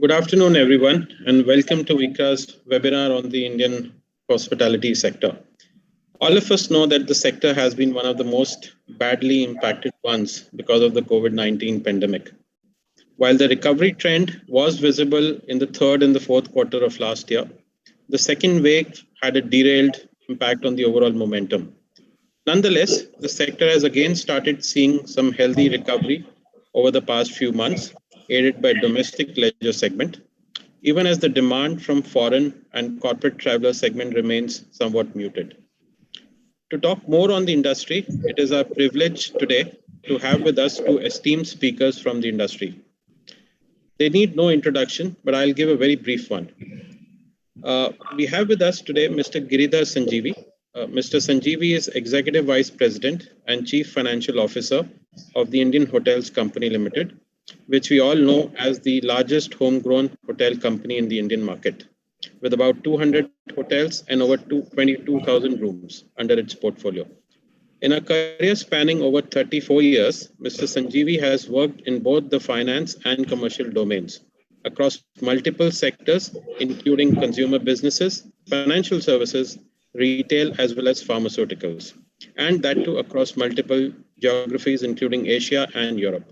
Good afternoon, everyone, and welcome to Ecra's webinar on the Indian hospitality sector. All of us know that the sector has been one of the most badly impacted ones because of the COVID-19 pandemic. While the recovery trend was visible in the third and the fourth quarter of last year, the second wave had a derailed impact on the overall momentum. Nonetheless, the sector has again started seeing some healthy recovery over the past few months, aided by domestic leisure segment, even as the demand from foreign and corporate traveler segment remains somewhat muted. To talk more on the industry, it is our privilege today to have with us two esteemed speakers from the industry. They need no introduction, but I'll give a very brief one. We have with us today Mr. Giridhar Sanjeevi. Mr. Sanjeevi is Executive Vice President and Chief Financial Officer of the Indian Hotels Company Limited, which we all know as the largest homegrown hotel company in the Indian market, with about 200 hotels and over 22,000 rooms under its portfolio. In a career spanning over 34 years, Mr. Sanjeevi has worked in both the finance and commercial domains across multiple sectors, including consumer businesses, financial services, retail, as well as pharmaceuticals, and that too across multiple geographies, including Asia and Europe.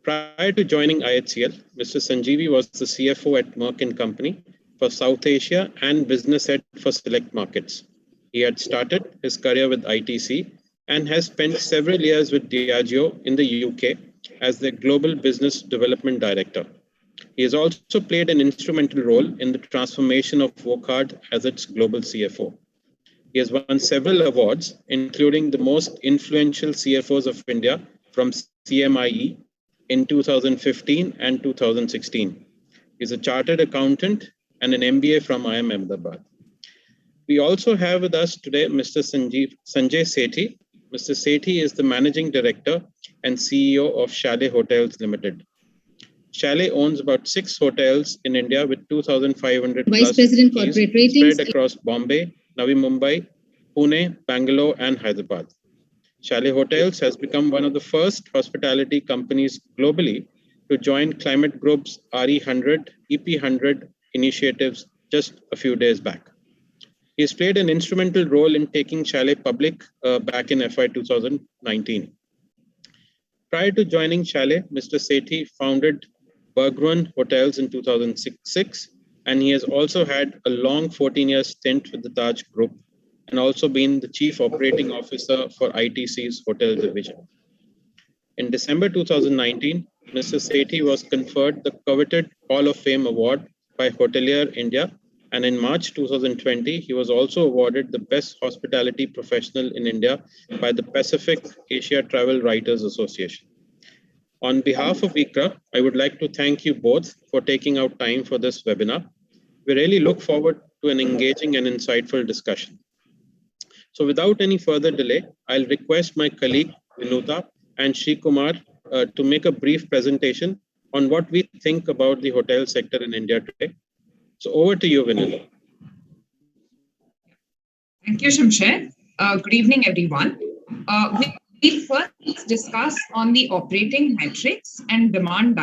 Prior to joining IHCL, Mr. Sanjeevi was the CFO at Merck & Company for South Asia and business head for select markets. He had started his career with ITC and has spent several years with Diageo in the UK as the Global Business Development Director. He has also played an instrumental role in the transformation of Wockhardt as its global CFO. He has won several awards, including the most influential CFOs of India from CMIE in 2015 and 2016. He's a chartered accountant and an MBA from IIM Ahmedabad. We also have with us today Mr. Sanjay Sethi. Mr. Sethi is the Managing Director and CEO of Chalet Hotels Limited. Chalet owns about 6 hotels in India with 2,500 Vice President Corporate Ratings spread across Bombay, Navi Mumbai, Pune, Bangalore, and Hyderabad. Chalet Hotels has become one of the first hospitality companies globally to join Climate Group's RE100, EP100 initiatives just a few days back. He has played an instrumental role in taking Chalet public back in FY 2019. Prior to joining Chalet, Mr. Sethi founded Bergruan Hotels in 2006, and he has also had a long 14-year stint with the Taj Group and also been the Chief Operating Officer for ITC's hotel division. In December 2019, Mr. Sethi was conferred the coveted Hall of Fame Award by Hotelier India, and in March 2020, he was also awarded the Best Hospitality Professional in India by the Pacific Asia Travel Writers Association. On behalf of Ecra, I would like to thank you both for taking out time for this webinar. We really look forward to an engaging and insightful discussion. So without any further delay, I'll request my colleague, Vinuta and Sri Kumar to make a brief presentation on what we think about the hotel sector in India today. So over to you, Vinuta. Thank you, Shamsher. Good evening, everyone. We'll first discuss on the operating metrics and demand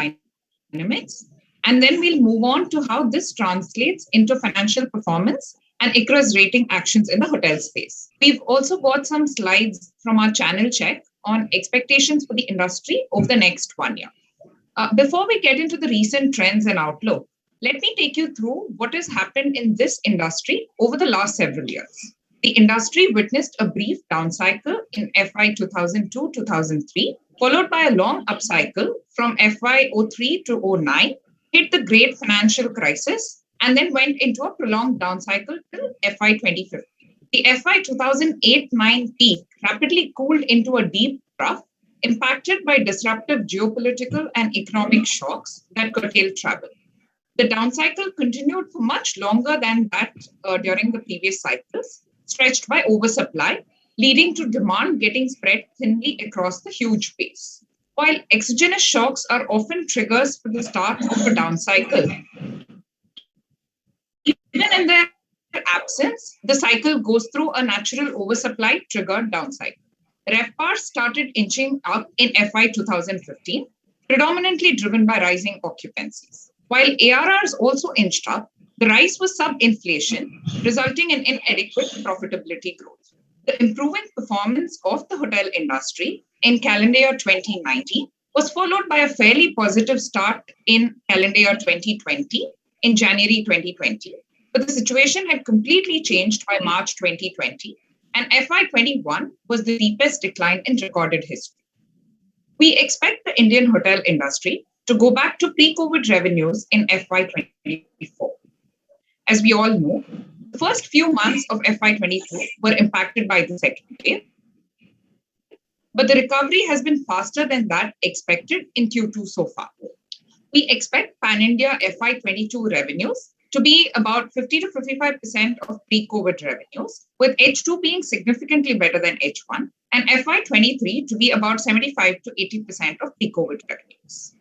dynamics, and then we'll move on to how this translates into financial performance and ICRA's rating actions in the hotel space. We've also got some slides from our channel check on expectations for the industry over the next 1 year. Before we get into the recent trends and outlook, let me take you through what has happened in this industry over the last several years. The industry witnessed a brief down cycle in FY 2002-2003, followed by a long upcycle from FY 03 to 09, hit the great financial crisis, and then went into a prolonged down cycle till FY 2015. The FY 2008-9 peak rapidly cooled into a deep trough, impacted by disruptive geopolitical and economic shocks that curtailed travel. The down cycle continued for much longer than that during the previous cycles, stretched by oversupply, leading to demand getting spread thinly across the huge base. While exogenous shocks are often triggers for the start of a down cycle, even in their absence, the cycle goes through a natural oversupply triggered down cycle. RevPAR started inching up in FY 2015, predominantly driven by rising occupancies. While ARRs also inched up, the rise was sub-inflation, resulting in inadequate profitability growth. The improving performance of the hotel industry in calendar year 2019 was followed by a fairly positive start in calendar year 2020, in January 2020. But the situation had completely changed by March 2020, and FY21 was the deepest decline in recorded history. We expect the Indian hotel industry to go back to pre-COVID revenues in FY24. As we all know, the first few months of FY22 were impacted by the second wave, but the recovery has been faster than that expected in Q2 so far. We expect pan-India FY22 revenues to be about 50 to 55% of pre-COVID revenues, with H2 being significantly better than H1, and FY23 to be about 75 to 80% of pre-COVID revenues.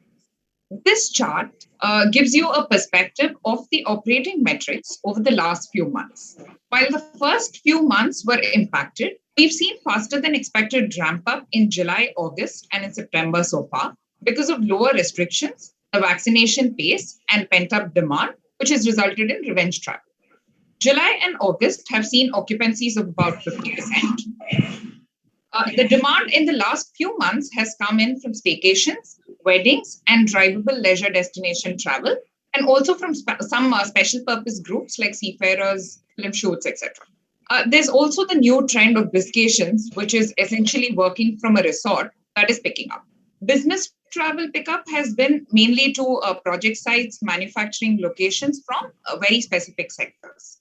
This chart gives you a perspective of the operating metrics over the last few months. While the first few months were impacted, we've seen faster than expected ramp up in July, August, and in September so far because of lower restrictions, the vaccination pace, and pent-up demand, which has resulted in revenge travel. July and August have seen occupancies of about 50%. The demand in the last few months has come in from staycations, weddings, and drivable leisure destination travel, and also from some special purpose groups like seafarers, film shoots, etc. There's also the new trend of biscations, which is essentially working from a resort, that is picking up. Business travel pickup has been mainly to project sites, manufacturing locations from very specific sectors.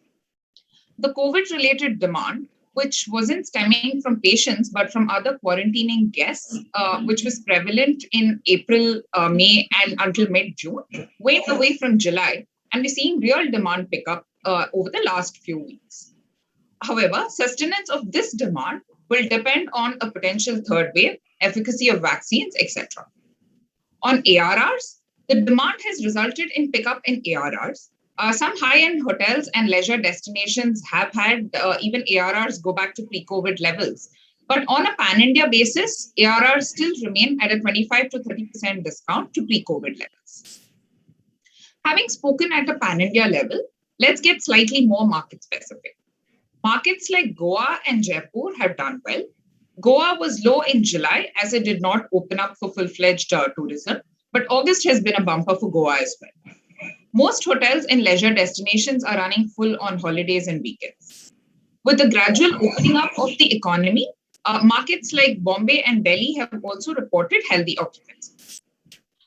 The COVID-related demand, which wasn't stemming from patients, but from other quarantining guests, which was prevalent in April, May, and until mid-June, went away from July, and we're seeing real demand pickup over the last few weeks. However, sustenance of this demand will depend on a potential third wave, efficacy of vaccines, etc. On ARRs, the demand has resulted in pickup in ARRs. Some high-end hotels and leisure destinations have had even ARRs go back to pre-COVID levels. But on a pan-India basis, ARRs still remain at a 25 to 30% discount to pre-COVID levels. Having spoken at a pan-India level, let's get slightly more market-specific. Markets like Goa and Jaipur have done well. Goa was low in July as it did not open up for full-fledged tourism, but August has been a bumper for Goa as well. Most hotels and leisure destinations are running full on holidays and weekends. With the gradual opening up of the economy, markets like Bombay and Delhi have also reported healthy occupancy.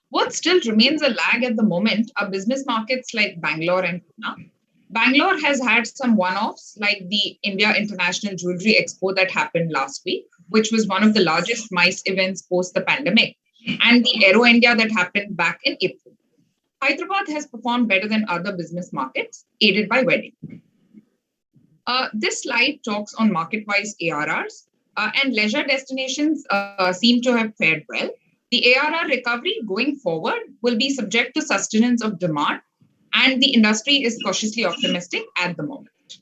What still remains a lag at the moment are business markets like Bangalore and Pune. Bangalore has had some one-offs like the India International Jewelry Expo that happened last week, which was one of the largest MICE events post the pandemic, and the Aero India that happened back in April. Hyderabad has performed better than other business markets, aided by wedding. This slide talks on market-wise ARRs, and leisure destinations seem to have fared well. The ARR recovery going forward will be subject to sustenance of demand, and the industry is cautiously optimistic at the moment.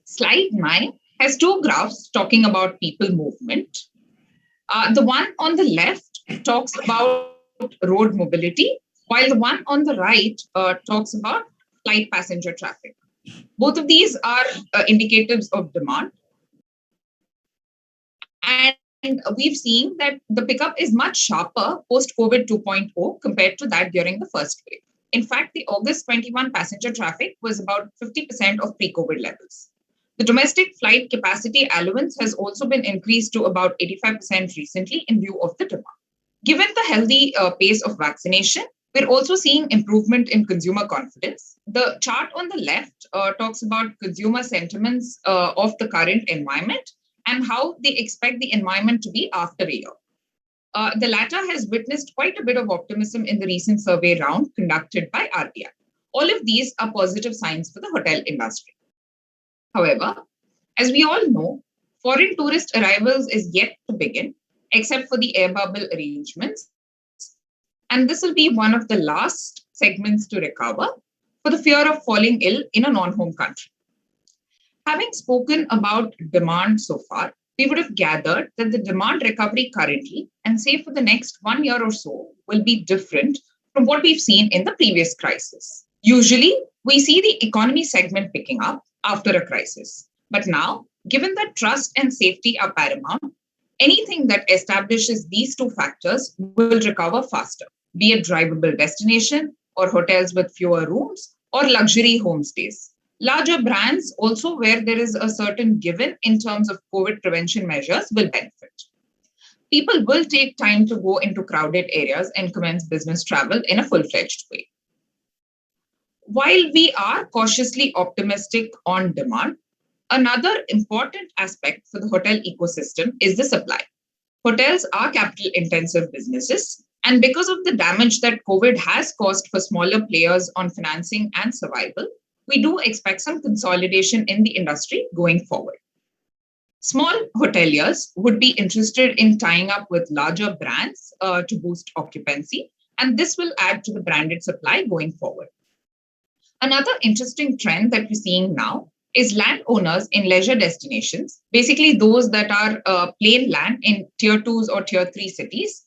Slide 9 has two graphs talking about people movement. The one on the left talks about road mobility, while the one on the right talks about flight passenger traffic. Both of these are indicators of demand. And we've seen that the pickup is much sharper post-COVID 2.0 compared to that during the first wave. In fact, the August 21 passenger traffic was about 50% of pre-COVID levels. The domestic flight capacity allowance has also been increased to about 85% recently in view of the demand. Given the healthy pace of vaccination, we're also seeing improvement in consumer confidence. The chart on the left talks about consumer sentiments of the current environment and how they expect the environment to be after a year. The latter has witnessed quite a bit of optimism in the recent survey round conducted by RBI. All of these are positive signs for the hotel industry. However, as we all know, foreign tourist arrivals is yet to begin, except for the air bubble arrangements. And this will be one of the last segments to recover for the fear of falling ill in a non-home country. Having spoken about demand so far, we would have gathered that the demand recovery currently, and say for the next 1 year or so, will be different from what we've seen in the previous crisis. Usually, we see the economy segment picking up after a crisis. But now, given that trust and safety are paramount, anything that establishes these two factors will recover faster, be it drivable destination or hotels with fewer rooms or luxury homestays. Larger brands also where there is a certain given in terms of COVID prevention measures will benefit. People will take time to go into crowded areas and commence business travel in a full-fledged way. While we are cautiously optimistic on demand, another important aspect for the hotel ecosystem is the supply. Hotels are capital-intensive businesses, and because of the damage that COVID has caused for smaller players on financing and survival, we do expect some consolidation in the industry going forward. Small hoteliers would be interested in tying up with larger brands to boost occupancy, and this will add to the branded supply going forward. Another interesting trend that we're seeing now is landowners in leisure destinations, basically those that are plain land in tier 2s or tier 3 cities,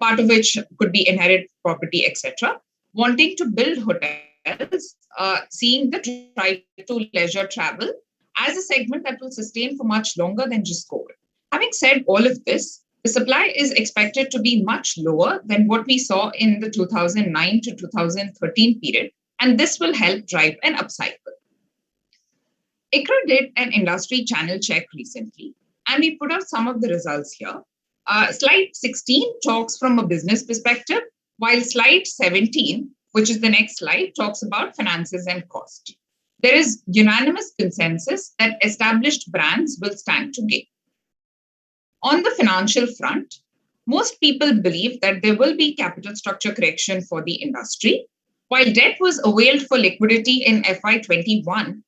part of which could be inherited property, etc., wanting to build hotels, seeing the drive to leisure travel as a segment that will sustain for much longer than just COVID. Having said all of this, the supply is expected to be much lower than what we saw in the 2009 to 2013 period, and this will help drive an upcycle. Ecra did an industry channel check recently, and we put out some of the results here. Slide 16 talks from a business perspective, while slide 17, which is the next slide, talks about finances and cost. There is unanimous consensus that established brands will stand to gain. On the financial front, most people believe that there will be capital structure correction for the industry. While debt was availed for liquidity in FY21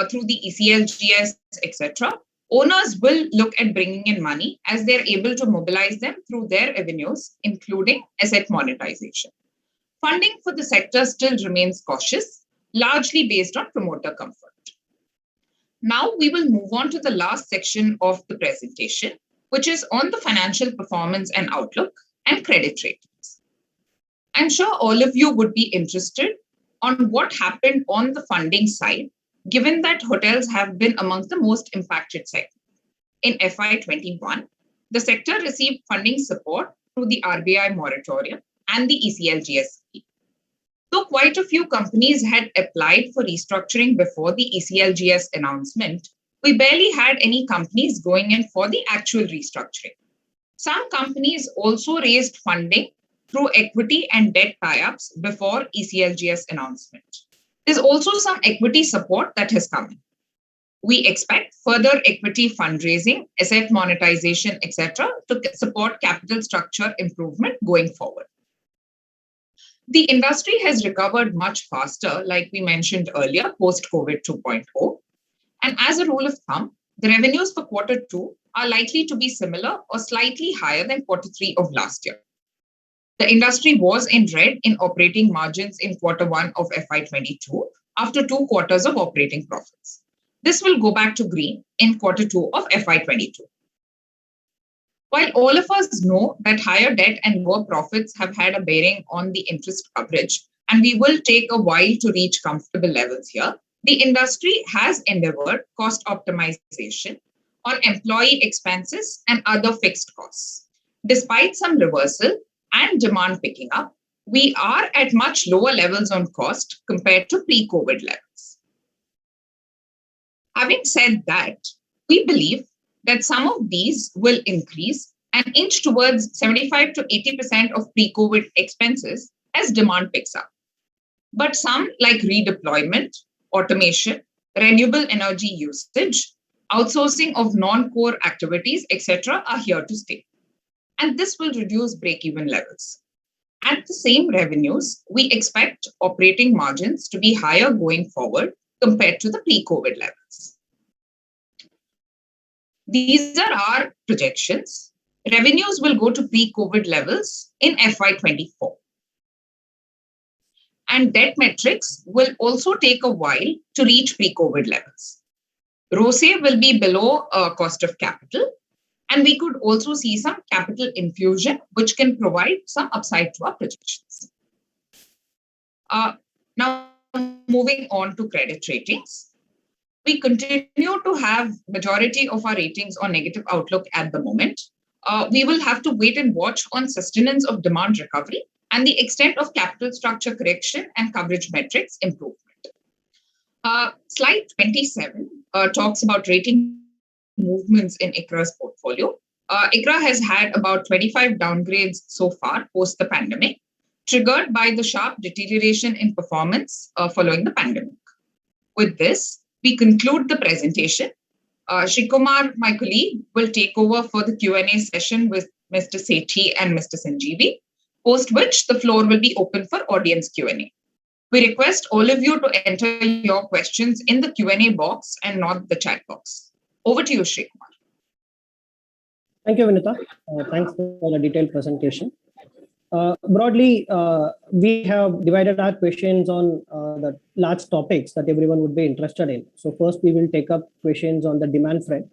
through the ECLGS, etc., owners will look at bringing in money as they're able to mobilize them through their avenues, including asset monetization. Funding for the sector still remains cautious, largely based on promoter comfort. Now we will move on to the last section of the presentation, which is on the financial performance and outlook and credit ratings. I'm sure all of you would be interested on what happened on the funding side, given that hotels have been amongst the most impacted segments. In FY21, the sector received funding support through the RBI moratorium and the ECLGS scheme. Though quite a few companies had applied for restructuring before the ECLGS announcement, we barely had any companies going in for the actual restructuring. Some companies also raised funding through equity and debt tie-ups before ECLGS announcement. There's also some equity support that has come in. We expect further equity fundraising, asset monetization, etc., to support capital structure improvement going forward. The industry has recovered much faster, like we mentioned earlier, post-COVID 2.0. And as a rule of thumb, the revenues for Q2 are likely to be similar or slightly higher than Q3 of last year. The industry was in red in operating margins in Q1 of FY22 after 2 quarters of operating profits. This will go back to green in Q2 of FY22. While all of us know that higher debt and lower profits have had a bearing on the interest coverage, and we will take a while to reach comfortable levels here, the industry has endeavored cost optimization on employee expenses and other fixed costs. Despite some reversal and demand picking up, we are at much lower levels on cost compared to pre-COVID levels. Having said that, we believe that some of these will increase and inch towards 75 to 80% of pre-COVID expenses as demand picks up. But some, like redeployment, automation, renewable energy usage, outsourcing of non-core activities, etc., are here to stay. And this will reduce break-even levels. At the same revenues, we expect operating margins to be higher going forward compared to the pre-COVID levels. These are our projections. Revenues will go to pre-COVID levels in FY24. And debt metrics will also take a while to reach pre-COVID levels. ROCE will be below cost of capital, and we could also see some capital infusion, which can provide some upside to our projections. Now, moving on to credit ratings. We continue to have majority of our ratings on negative outlook at the moment. We will have to wait and watch on sustenance of demand recovery and the extent of capital structure correction and coverage metrics improvement. Slide 27 talks about rating movements in ICRA's portfolio. ICRA has had about 25 downgrades so far post the pandemic, triggered by the sharp deterioration in performance following the pandemic. With this, we conclude the presentation. Shri Kumar, my colleague, will take over for the Q&A session with Mr. Sethi and Mr. Sanjeevi, post which the floor will be open for audience Q&A. We request all of you to enter your questions in the Q&A box and not the chat box. Over to you, Shri Kumar. Thank you, Vinita. Thanks for the detailed presentation. Broadly, we have divided our questions on the large topics that everyone would be interested in. So first, we will take up questions on the demand front.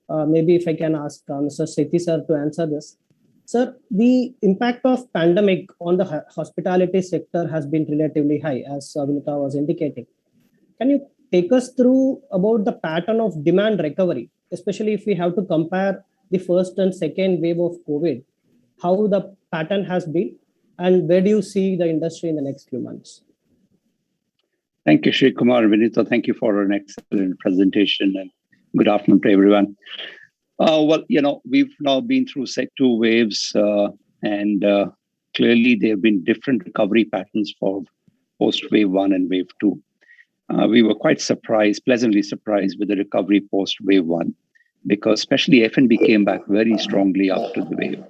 Maybe if I can ask Mr. Sethi sir to answer this. Sir, the impact of pandemic on the hospitality sector has been relatively high, as Vinita was indicating. Can you take us through about the pattern of demand recovery, especially if we have to compare the first and second wave of COVID, how the pattern has been, and where do you see the industry in the next few months? Thank you, Shri Kumar. Vinita, thank you for an excellent presentation, and good afternoon to everyone. Well, we've now been through two waves, and clearly there have been different recovery patterns for post wave 1 and wave 2. We were quite pleasantly surprised with the recovery post wave 1, because especially F&B came back very strongly after the wave.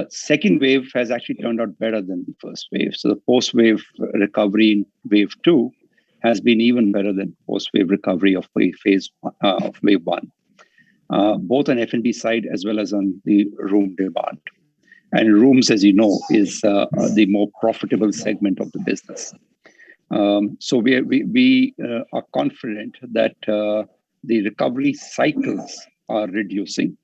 Second wave has actually turned out better than the first wave. So the post-wave recovery in wave 2 has been even better than post-wave recovery of wave 1, both on F&B side as well as on the room demand. And rooms, as you know, is the more profitable segment of the business. So we are confident that the recovery cycles are reducing,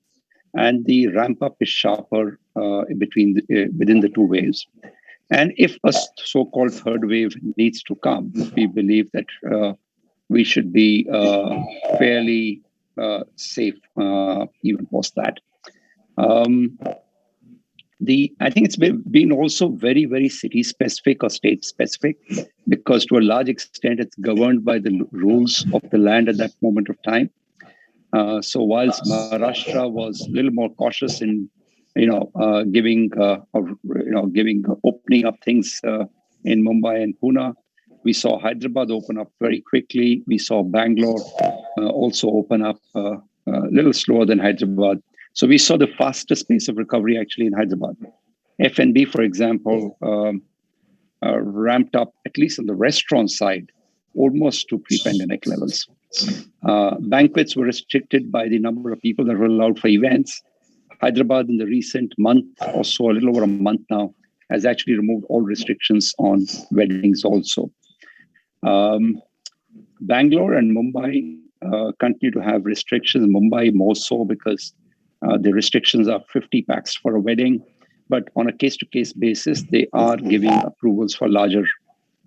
and the ramp up is sharper within the two waves. And if a so-called third wave needs to come, we believe that we should be fairly safe even post that. I think it's been also very, very city specific or state specific, because to a large extent it's governed by the rules of the land at that moment of time. So whilst Maharashtra was a little more cautious in, opening up things in Mumbai and Pune, we saw Hyderabad open up very quickly. We saw Bangalore also open up a little slower than Hyderabad. So we saw the fastest pace of recovery actually in Hyderabad. F&B, for example, ramped up, at least on the restaurant side, almost to pre-pandemic levels. Banquets were restricted by the number of people that were allowed for events. Hyderabad in the recent month or so, a little over a month now, has actually removed all restrictions on weddings also. Bangalore and Mumbai continue to have restrictions. Mumbai more so because the restrictions are 50 packs for a wedding, but on a case-to-case basis, they are giving approvals for larger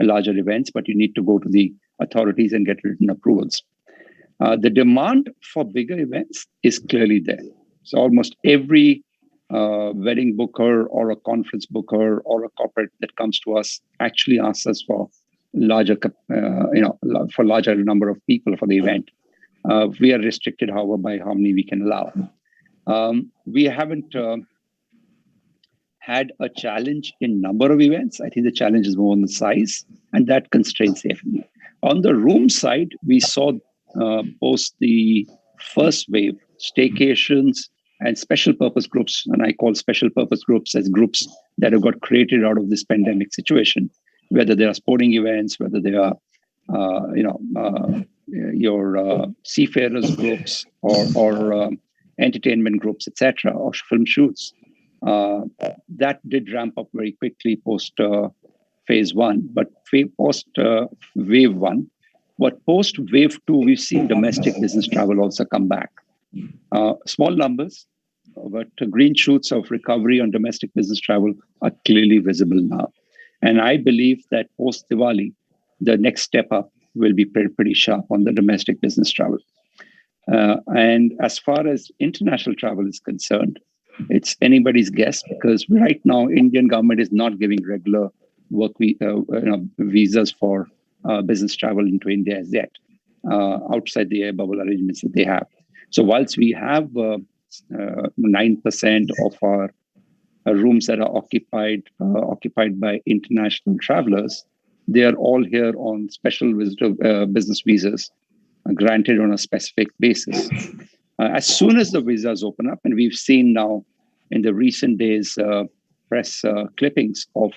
events, but you need to go to the authorities and get written approvals. The demand for bigger events is clearly there. So almost every wedding booker or a conference booker or a corporate that comes to us actually asks us for larger number of people for the event. We are restricted, however, by how many we can allow. We haven't had a challenge in number of events. I think the challenge is more on the size, and that constrains the F&B. On the room side, we saw post the first wave, staycations and special purpose groups, and I call special purpose groups as groups that have got created out of this pandemic situation, whether they are sporting events, whether they are your seafarers groups or entertainment groups, etc., or film shoots. That did ramp up very quickly post phase 1, but post wave 1. But post wave 2, we've seen domestic business travel also come back. Small numbers, but green shoots of recovery on domestic business travel are clearly visible now. And I believe that post Diwali, the next step up will be pretty sharp on the domestic business travel. And as far as international travel is concerned, it's anybody's guess, because right now Indian government is not giving regular work visas for business travel into India as yet, outside the air bubble arrangements that they have. So whilst we have 9% of our rooms that are occupied by international travelers, they are all here on special visitor business visas, granted on a specific basis. As soon as the visas open up, and we've seen now in the recent days press clippings of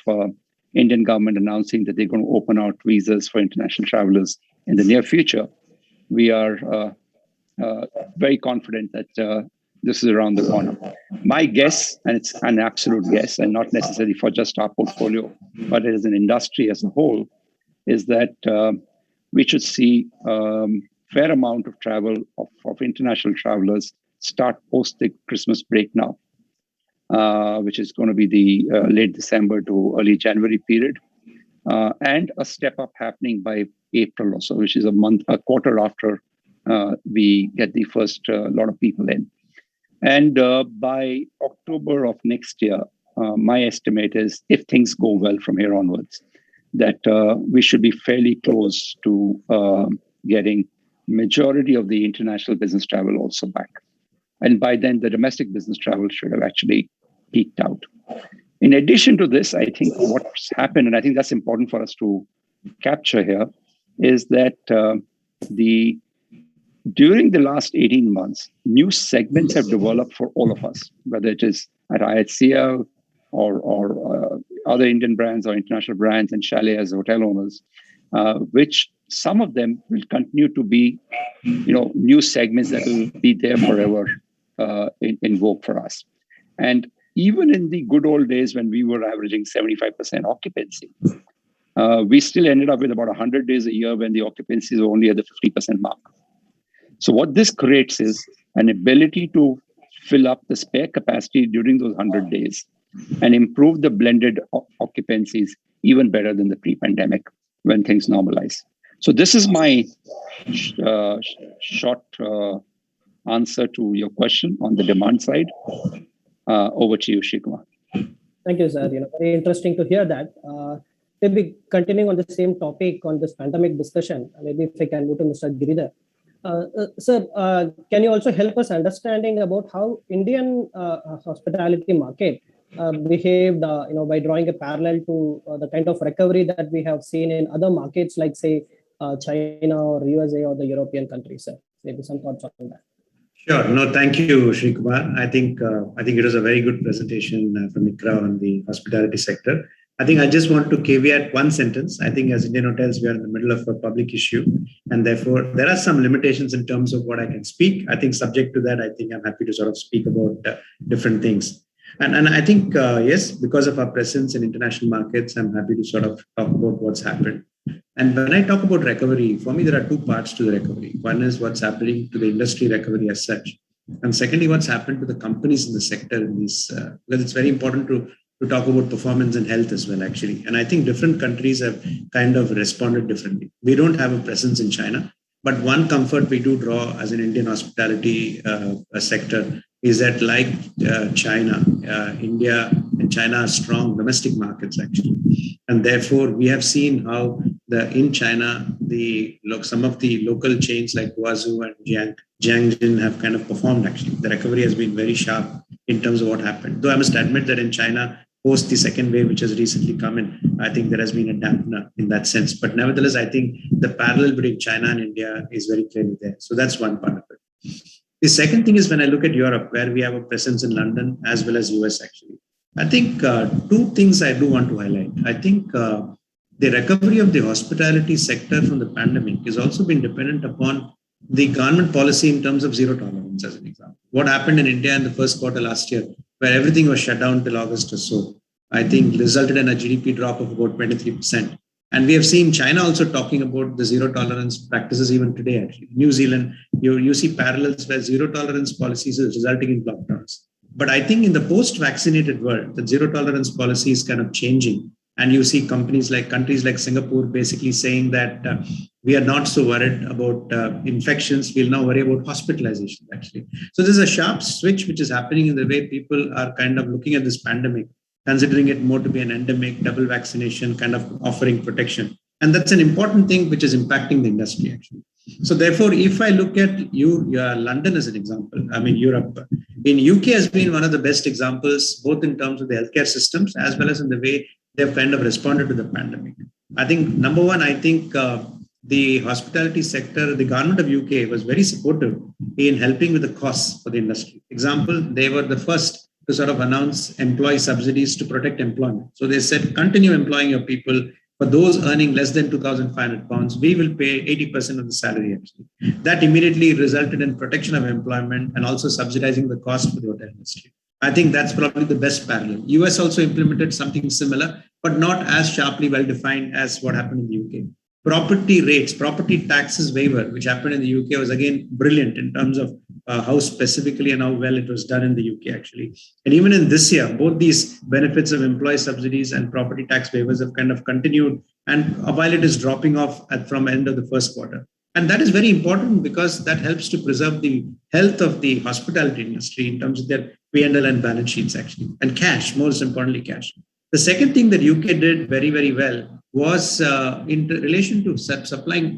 Indian government announcing that they're going to open out visas for international travelers in the near future, we are very confident that this is around the corner. My guess, and it's an absolute guess, and not necessarily for just our portfolio, but as an industry as a whole, is that we should see fair amount of travel of international travelers start post the Christmas break now, which is going to be the late December to early January period, and a step up happening by April or so, which is a quarter after we get the first lot of people in. And by October of next year, my estimate is, if things go well from here onwards, that we should be fairly close to getting majority of the international business travel also back. And by then, the domestic business travel should have actually peaked out. In addition to this, I think what's happened, and I think that's important for us to capture here, is that during the last 18 months, new segments have developed for all of us, whether it is at ICRA or other Indian brands or international brands and chalet as hotel owners, which some of them will continue to be, new segments that will be there forever in vogue for us. And even in the good old days when we were averaging 75% occupancy, we still ended up with about 100 days a year when the occupancies were only at the 50% mark. So what this creates is an ability to fill up the spare capacity during those 100 days and improve the blended occupancies even better than the pre-pandemic when things normalize. So this is my short answer to your question on the demand side. Over to you, Srikumar. Thank you, sir. Very interesting to hear that. Maybe continuing on the same topic on this pandemic discussion, maybe if I can move to Mr. Giridhar. Sir, can you also help us understanding about how Indian hospitality market behaved, by drawing a parallel to the kind of recovery that we have seen in other markets like, say, China or USA or the European countries, sir? Maybe some thoughts on that. Sure. No, thank you, Srikumar. I think it was a very good presentation from Ecra on the hospitality sector. I think I just want to caveat one sentence. I think as Indian Hotels, we are in the middle of a public issue, and therefore there are some limitations in terms of what I can speak. I think subject to that, I think I'm happy to sort of speak about different things. And I think, yes, because of our presence in international markets, I'm happy to sort of talk about what's happened. And when I talk about recovery, for me, there are two parts to the recovery. One is what's happening to the industry recovery as such. And secondly, what's happened to the companies in the sector in these, because it's very important to talk about performance and health as well, actually. And I think different countries have kind of responded differently. We don't have a presence in China, but one comfort we do draw as an Indian hospitality sector is that, like China, India and China are strong domestic markets, actually. And therefore, we have seen how in China, some of the local chains like Guangzhou and Jiangxin have kind of performed, actually. The recovery has been very sharp in terms of what happened. Though I must admit that in China, post the second wave, which has recently come in, I think there has been a dampener in that sense. But nevertheless, I think the parallel between China and India is very clearly there. So that's one part of it. The second thing is when I look at Europe, where we have a presence in London as well as US, actually. I think two things I do want to highlight. I think the recovery of the hospitality sector from the pandemic has also been dependent upon the government policy in terms of zero tolerance, as an example. What happened in India in the first quarter last year, where everything was shut down till August or so, I think resulted in a GDP drop of about 23%. And we have seen China also talking about the zero tolerance practices even today, actually. New Zealand, you see parallels where zero tolerance policies is resulting in lockdowns. But I think in the post-vaccinated world, the zero tolerance policy is kind of changing. And you see countries like Singapore basically saying that we are not so worried about infections. We'll now worry about hospitalization, actually. So there's a sharp switch which is happening in the way people are kind of looking at this pandemic, considering it more to be an endemic, double vaccination, kind of offering protection. And that's an important thing which is impacting the industry, actually. So therefore, if I look at London as an example, I mean, Europe, in UK has been one of the best examples, both in terms of the healthcare systems as well as in the way they've kind of responded to the pandemic. I think, number one, I think the hospitality sector, the government of UK was very supportive in helping with the costs for the industry. Example, they were the first to sort of announce employee subsidies to protect employment. So they said, continue employing your people. For those earning less than £2,500, we will pay 80% of the salary, actually. That immediately resulted in protection of employment and also subsidizing the cost for the hotel industry. I think that's probably the best parallel. US also implemented something similar, but not as sharply well defined as what happened in the UK. Property rates, property taxes waiver, which happened in the UK, was again brilliant in terms of how specifically and how well it was done in the UK, actually. And even in this year, both these benefits of employee subsidies and property tax waivers have kind of continued, and while it is dropping off from end of the first quarter. And that is very important because that helps to preserve the health of the hospitality industry in terms of their P&L and balance sheets, actually, and cash, most importantly, cash. The second thing that UK did very, very well was in relation to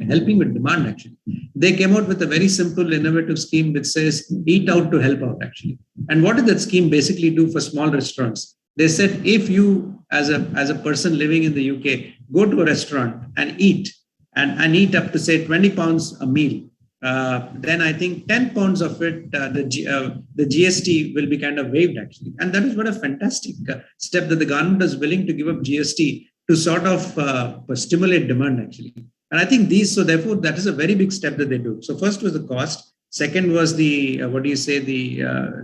helping with demand, actually. They came out with a very simple, innovative scheme which says, eat out to help out, actually. And what did that scheme basically do for small restaurants? They said, if you, as a person living in the UK, go to a restaurant and eat, and eat up to, say, £20 a meal, then I think £10 of it, the GST will be kind of waived, actually. And that is what a fantastic step that the government is willing to give up GST to sort of stimulate demand, actually. And I think therefore, that is a very big step that they do. So first was the cost. Second was the,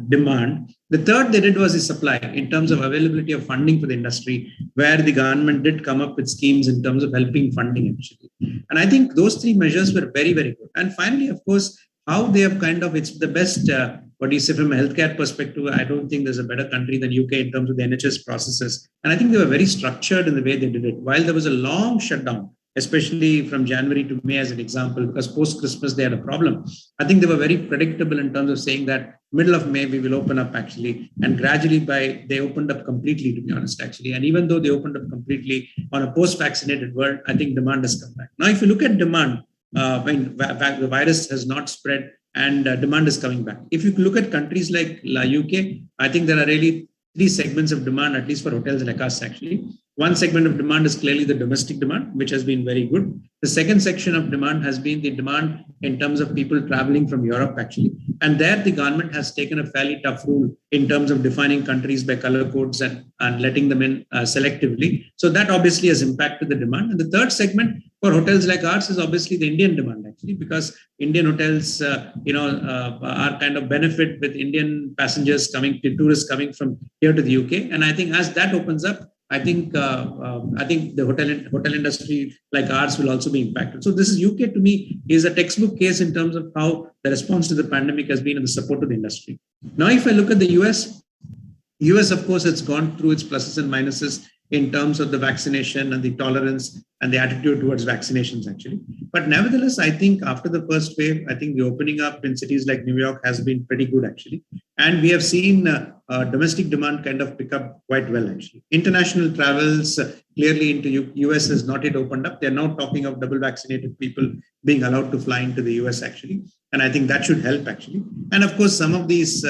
demand. The third they did was the supply in terms of availability of funding for the industry, where the government did come up with schemes in terms of helping funding, actually. And I think those three measures were very, very good. And finally, of course, how they have it's the best, from a healthcare perspective, I don't think there's a better country than UK in terms of the NHS processes. And I think they were very structured in the way they did it. While there was a long shutdown, especially from January to May as an example, because post-Christmas they had a problem. I think they were very predictable in terms of saying that middle of May we will open up, actually. And gradually they opened up completely, to be honest, actually. And even though they opened up completely on a post-vaccinated world, I think demand has come back. Now, if you look at demand, when the virus has not spread and demand is coming back. If you look at countries like UK, I think there are really three segments of demand, at least for hotels like us, actually. One segment of demand is clearly the domestic demand, which has been very good. The second section of demand has been the demand in terms of people traveling from Europe, actually. And there the government has taken a fairly tough rule in terms of defining countries by color codes and letting them in selectively. So that obviously has impacted the demand. And the third segment for hotels like ours is obviously the Indian demand, actually, because Indian hotels, are kind of benefit with Indian passengers tourists coming from here to the UK. And I think as that opens up, I think the hotel industry like ours will also be impacted. So this is UK to me is a textbook case in terms of how the response to the pandemic has been in the support of the industry. Now, if I look at the US, of course, has gone through its pluses and minuses in terms of the vaccination and the tolerance and the attitude towards vaccinations, actually. But nevertheless, I think after the first wave, I think the opening up in cities like New York has been pretty good, actually. And we have seen domestic demand kind of pick up quite well, actually. International travels clearly into US has not yet opened up. They're now talking of double vaccinated people being allowed to fly into the US, actually. And I think that should help, actually. And of course, some of these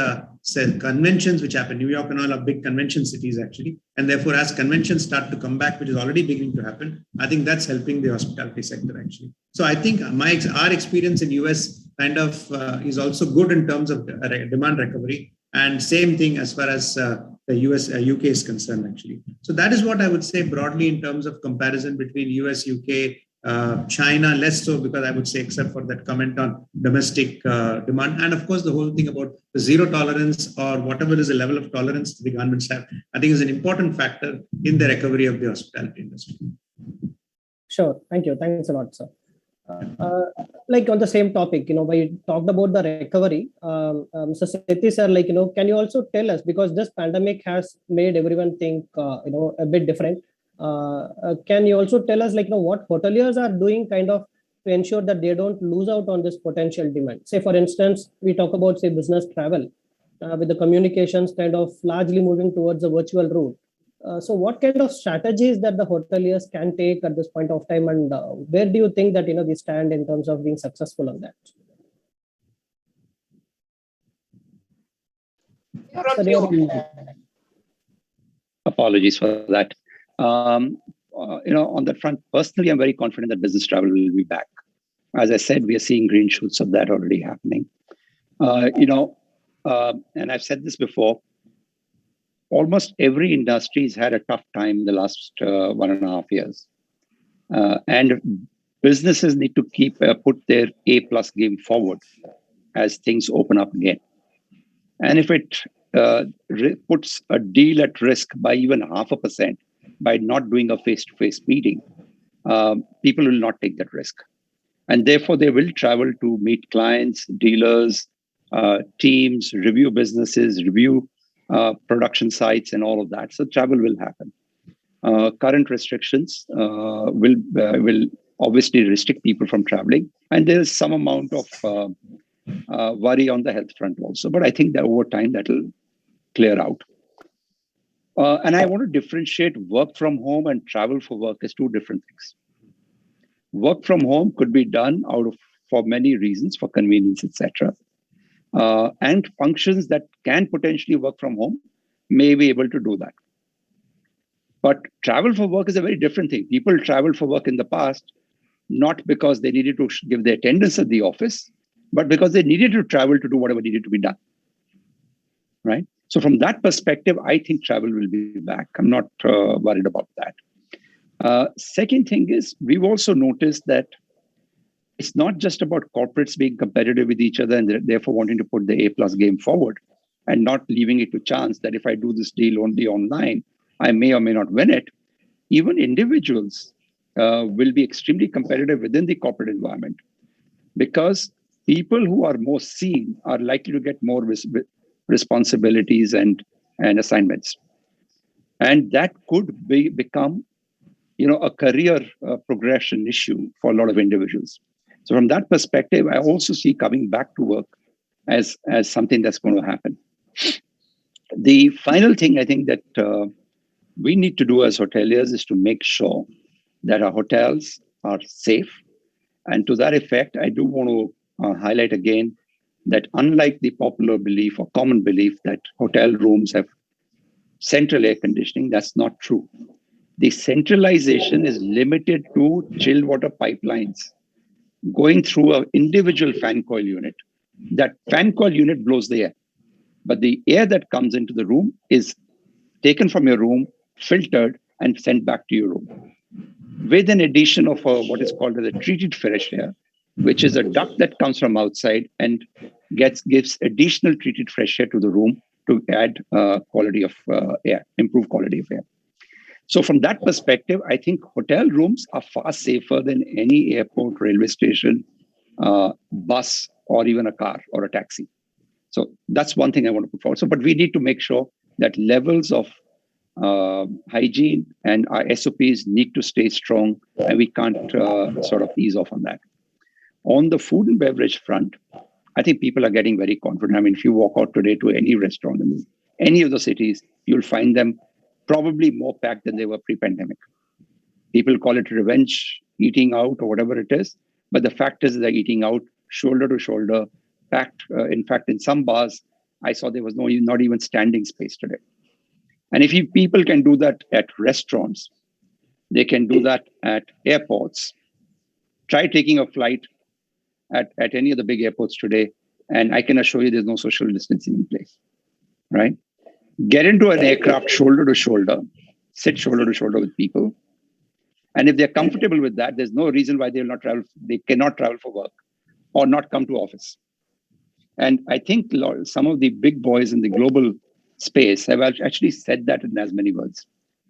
conventions which happen, New York and all are big convention cities, actually. And therefore, as conventions start to come back, which is already beginning to happen, I think that's helping the hospitality sector, actually. So I think our experience in US kind of is also good in terms of demand recovery. And same thing as far as the UK is concerned, actually. So that is what I would say broadly in terms of comparison between US, UK, China, less so, because I would say, except for that comment on domestic demand. And of course, the whole thing about the zero tolerance or whatever is the level of tolerance the governments have, I think is an important factor in the recovery of the hospitality industry. Sure. Thank you. Thanks a lot, sir. Like on the same topic, we talked about the recovery. Mr. Sethi sir, can you also tell us, because this pandemic has made everyone think, a bit different. Can you also tell us, like, what hoteliers are doing kind of to ensure that they don't lose out on this potential demand? Say, for instance, we talk about, say, business travel, with the communications kind of largely moving towards a virtual route. So what kind of strategies that the hoteliers can take at this point of time, and where do you think that we stand in terms of being successful on that? Apologies for that. On that front, personally, I'm very confident that business travel will be back. As I said, we are seeing green shoots of that already happening. And I've said this before, almost every industry has had a tough time in the last 1.5 years. And businesses need to put their A+ game forward as things open up again. And if it puts a deal at risk by even 0.5% by not doing a face-to-face meeting, people will not take that risk. And therefore, they will travel to meet clients, dealers, teams, review businesses, review production sites, and all of that. So travel will happen. Current restrictions will obviously restrict people from traveling. And there is some amount of worry on the health front also. But I think that over time, that will clear out. And I want to differentiate work from home and travel for work as two different things. Work from home could be done for many reasons, for convenience, etc. And functions that can potentially work from home may be able to do that. But travel for work is a very different thing. People traveled for work in the past, not because they needed to give their attendance at the office, but because they needed to travel to do whatever needed to be done. Right? So from that perspective, I think travel will be back. I'm not worried about that. Second thing is, we've also noticed that it's not just about corporates being competitive with each other and therefore wanting to put the A+ game forward and not leaving it to chance that if I do this deal only online, I may or may not win it. Even individuals will be extremely competitive within the corporate environment, because people who are more seen are likely to get more responsibilities and assignments. And that could become a career progression issue for a lot of individuals. So from that perspective, I also see coming back to work as something that's going to happen. The final thing I think that we need to do as hoteliers is to make sure that our hotels are safe. And to that effect, I do want to highlight again that unlike the popular belief or common belief that hotel rooms have central air conditioning, that's not true. The centralization is limited to chilled water pipelines going through an individual fan coil unit. That fan coil unit blows the air, but the air that comes into the room is taken from your room, filtered, and sent back to your room, with an addition of what is called as a treated fresh air, which is a duct that comes from outside and gives additional treated fresh air to the room to add quality of air, improve quality of air. So from that perspective, I think hotel rooms are far safer than any airport, railway station, bus, or even a car or a taxi. So that's one thing I want to put forward. So, but we need to make sure that levels of hygiene and our SOPs need to stay strong, and we can't sort of ease off on that. On the food and beverage front, I think people are getting very confident. I mean, if you walk out today to any restaurant in any of the cities, you'll find them probably more packed than they were pre-pandemic. People call it revenge eating out or whatever it is, but the fact is they're eating out shoulder to shoulder, packed. In fact, in some bars, I saw there was not even standing space today. And if people can do that at restaurants, they can do that at airports. Try taking a flight at any of the big airports today, and I can assure you there's no social distancing in place, right? Get into an aircraft shoulder to shoulder, sit shoulder to shoulder with people. And if they're comfortable with that, there's no reason why they cannot travel for work or not come to office. And I think some of the big boys in the global space have actually said that in as many words.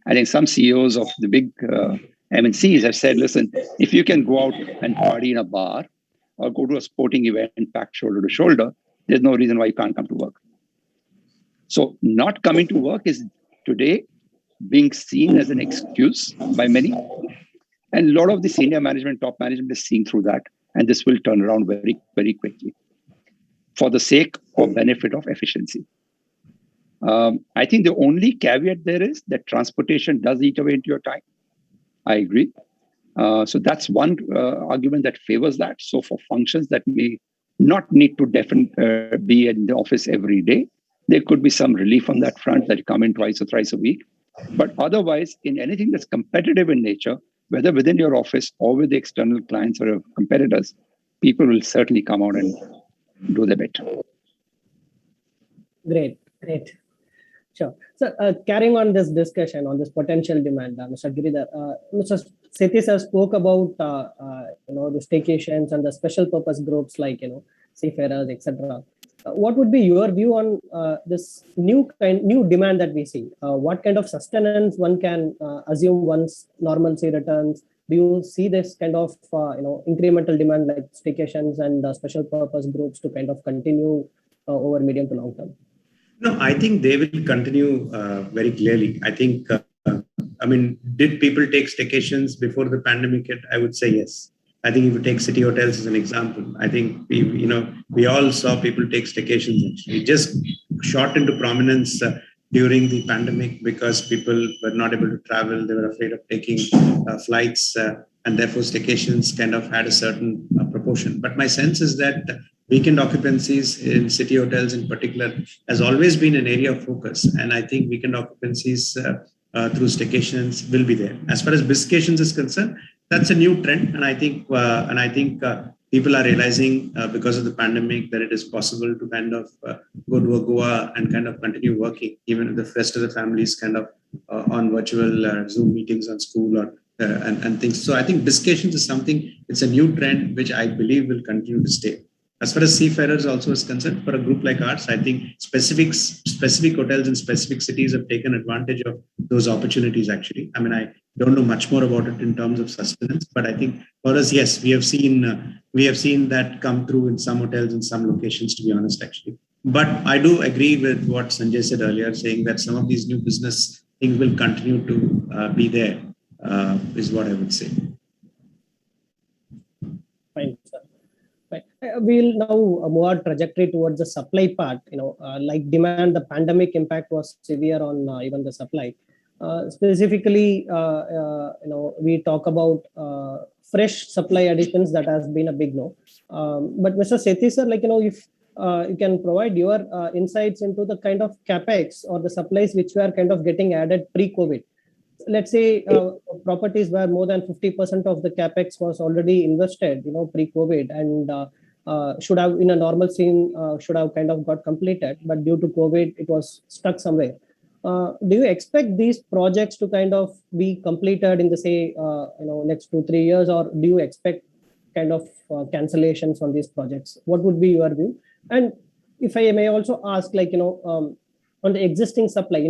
I think some CEOs of the big MNCs have said, listen, if you can go out and party in a bar or go to a sporting event packed shoulder to shoulder, there's no reason why you can't come to work. So not coming to work is today being seen as an excuse by many. And a lot of the senior management, top management is seeing through that. And this will turn around very, very quickly for the sake or benefit of efficiency. I think the only caveat there is that transportation does eat away into your time. I agree. So that's one argument that favors that. So for functions that may not need to be in the office every day, there could be some relief on that front that come in twice or thrice a week. But otherwise, in anything that's competitive in nature, whether within your office or with the external clients or competitors, people will certainly come out and do their bit. Great. Sure. So carrying on this discussion on this potential demand, Mr. Giridhar, Mr. Sethi sir spoke about the staycations and the special purpose groups like seafarers, etc. What would be your view on this new demand that we see? What kind of sustenance one can assume once normalcy returns? Do you see this kind of incremental demand like staycations and special purpose groups to kind of continue over medium to long term? No, I think they will continue very clearly. I think, did people take staycations before the pandemic hit? I would say yes. I think if you take city hotels as an example, I think we all saw people take staycations. Actually, it just shot into prominence during the pandemic because people were not able to travel. They were afraid of taking flights, and therefore staycations kind of had a certain proportion. But my sense is that weekend occupancies in city hotels in particular has always been an area of focus. And I think weekend occupancies through staycations will be there. As far as biscations is concerned, that's a new trend. And I think people are realizing because of the pandemic that it is possible to kind of go to a Goa and kind of continue working, even if the rest of the family is kind of on virtual Zoom meetings on school or and things. So I think biscations is something, it's a new trend, which I believe will continue to stay. As far as seafarers also is concerned, for a group like ours, I think specific hotels in specific cities have taken advantage of those opportunities, actually. I mean, I don't know much more about it in terms of sustenance, but I think for us, yes, we have seen that come through in some hotels in some locations, to be honest, actually. But I do agree with what Sanjay said earlier, saying that some of these new business things will continue to be there, is what I would say. Fine, sir. We'll now move our trajectory towards the supply part. Like demand, the pandemic impact was severe on even the supply. Specifically, we talk about fresh supply additions that has been a big no. But Mr. Sethi sir, if you can provide your insights into the kind of capex or the supplies which were kind of getting added pre-COVID. Let's say properties where more than 50% of the capex was already invested, pre-COVID, and should have in a normal scene should have kind of got completed, but due to COVID, it was stuck somewhere. Do you expect these projects to kind of be completed in the next 2-3 years, or do you expect kind of cancellations on these projects? What would be your view? And if I may also ask, on the existing supply,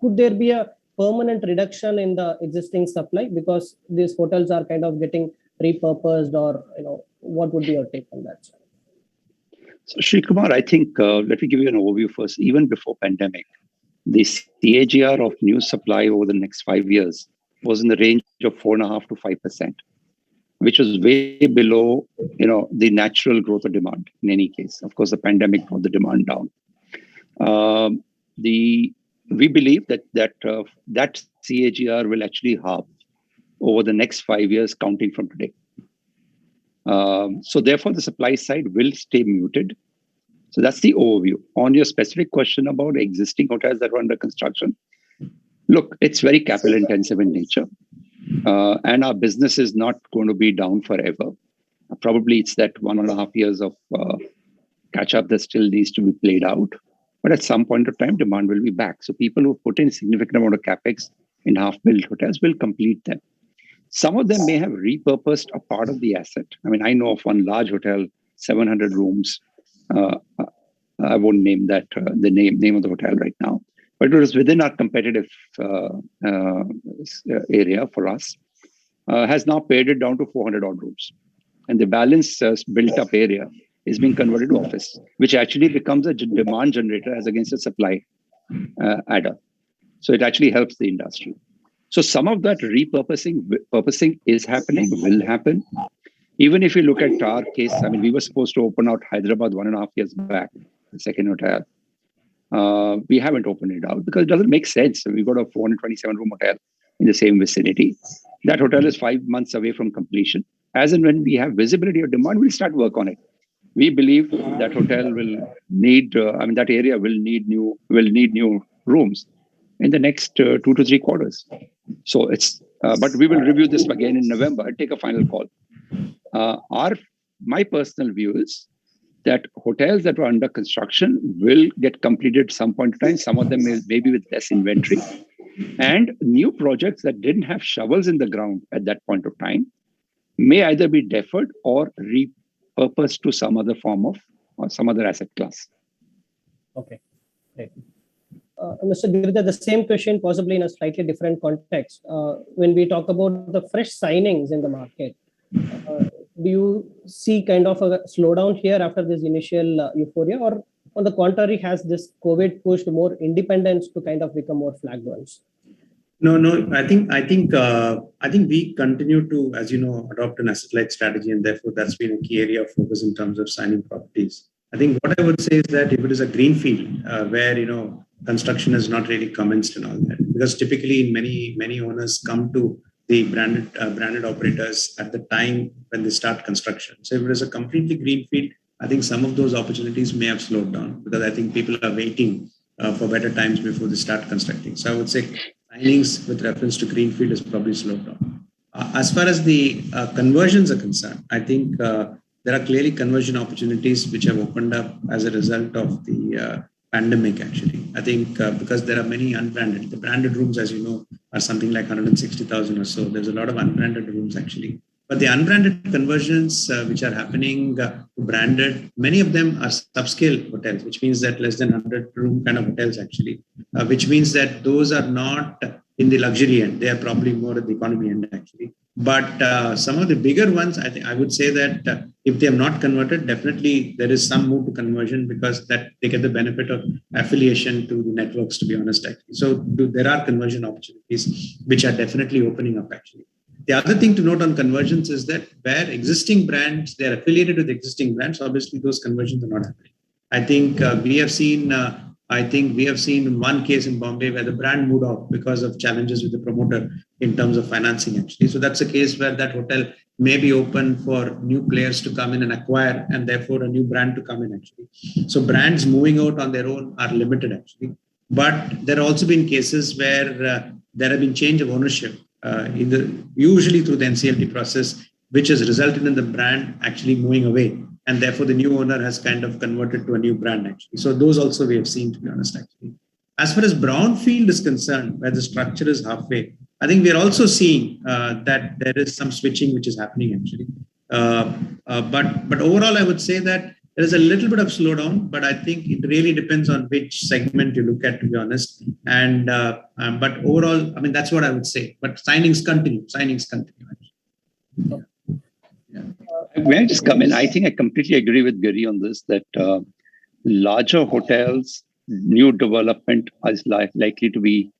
could there be a permanent reduction in the existing supply because these hotels are kind of getting repurposed, or what would be your take on that? So Sri Kumar, I think let me give you an overview first. Even before pandemic, the CAGR of new supply over the next 5 years was in the range of 4.5% to 5%, which was way below the natural growth of demand. In any case, of course, the pandemic brought the demand down. We believe that CAGR will actually halve over the next 5 years, counting from today. So therefore, the supply side will stay muted. So that's the overview. On your specific question about existing hotels that are under construction, look, it's very capital intensive in nature. And our business is not going to be down forever. Probably it's that 1.5 years of catch up that still needs to be played out. But at some point of time, demand will be back. So people who put in significant amount of capex in half-built hotels will complete them. Some of them may have repurposed a part of the asset. I mean, I know of one large hotel, 700 rooms. I won't name that the name of the hotel right now, but it was within our competitive area for us. Has now pared it down to 400 odd rooms, and the balance built-up area is being converted to office, which actually becomes a demand generator as against a supply adder. So it actually helps the industry. So some of that purposing is happening, will happen. Even if you look at our case, I mean, we were supposed to open out Hyderabad 1.5 years back, the second hotel. We haven't opened it out because it doesn't make sense. We've got a 427-room hotel in the same vicinity. That hotel is 5 months away from completion. As and when we have visibility of demand, we'll start work on it. We believe that hotel will need, that area will need new rooms in the next 2 to 3 quarters. So it's, but we will review this again in November and take a final call. My personal view is that hotels that were under construction will get completed at some point in time. Some of them maybe with less inventory, and new projects that didn't have shovels in the ground at that point of time may either be deferred or repurposed to some other form of or some other asset class. Okay, great. Mr. Giridhar, the same question, possibly in a slightly different context. When we talk about the fresh signings in the market, do you see kind of a slowdown here after this initial euphoria, or on the contrary, has this COVID pushed more independents to kind of become more flagged ones? No. I think we continue to, as you know, adopt an asset-light strategy, and therefore that's been a key area of focus in terms of signing properties. I think what I would say is that if it is a greenfield where construction has not really commenced and all that, because typically many owners come to the branded operators at the time when they start construction. So if it is a completely greenfield, I think some of those opportunities may have slowed down because I think people are waiting for better times before they start constructing. So I would say signings with reference to greenfield is probably slowed down. As far as the conversions are concerned, I think there are clearly conversion opportunities which have opened up as a result of the pandemic, actually. I think because there are many unbranded. The branded rooms, as you know, are something like 160,000 or so. There's a lot of unbranded rooms, actually. But the unbranded conversions which are happening to branded, many of them are subscale hotels, which means that less than 100-room kind of hotels, actually, which means that those are not in the luxury end. They are probably more at the economy end, actually. But some of the bigger ones, I would say that if they have not converted, definitely there is some move to conversion because that they get the benefit of affiliation to the networks, to be honest, actually. So there are conversion opportunities which are definitely opening up, actually. The other thing to note on conversions is that where existing brands, they're affiliated with existing brands, obviously those conversions are not happening. I think we have seen in one case in Bombay where the brand moved off because of challenges with the promoter in terms of financing, actually. So that's a case where that hotel may be open for new players to come in and acquire, and therefore a new brand to come in, actually. So brands moving out on their own are limited, actually. But there have also been cases where there have been change of ownership usually through the NCLT process, which has resulted in the brand actually moving away. And therefore, the new owner has kind of converted to a new brand, actually. So those also we have seen, to be honest, actually. As far as brownfield is concerned, where the structure is halfway, I think we are also seeing that there is some switching which is happening, actually. But overall, I would say that there is a little bit of slowdown, but I think it really depends on which segment you look at, to be honest. And but overall, I mean, that's what I would say. But signings continue. Actually. Yeah. May I just come in? I think I completely agree with Giri on this, that larger hotels, new development is likely to be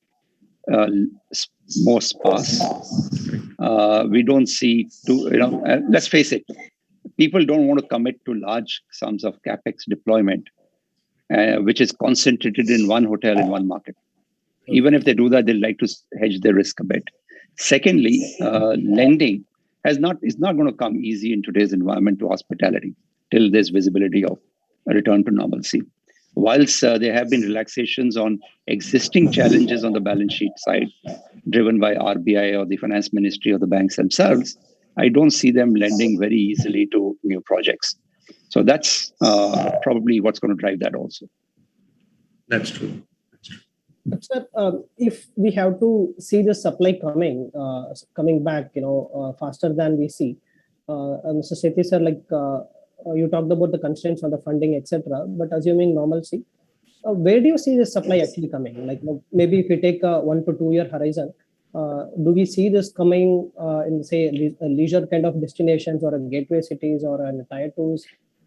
more sparse. We don't see, let's face it, people don't want to commit to large sums of capex deployment, which is concentrated in one hotel in one market. Even if they do that, they like to hedge their risk a bit. Secondly, lending is not going to come easy in today's environment to hospitality till there's visibility of a return to normalcy. Whilst there have been relaxations on existing challenges on the balance sheet side, driven by RBI or the finance ministry or the banks themselves, I don't see them lending very easily to new projects. So that's probably what's going to drive that also. That's true. But sir, if we have to see the supply coming back, faster than we see, Mr. Sethi sir, you talked about the constraints on the funding, etc. But assuming normalcy, where do you see the supply actually coming? Like maybe if we take a 1 to 2 year horizon, do we see this coming in, say, leisure kind of destinations or a gateway cities or a tier twos?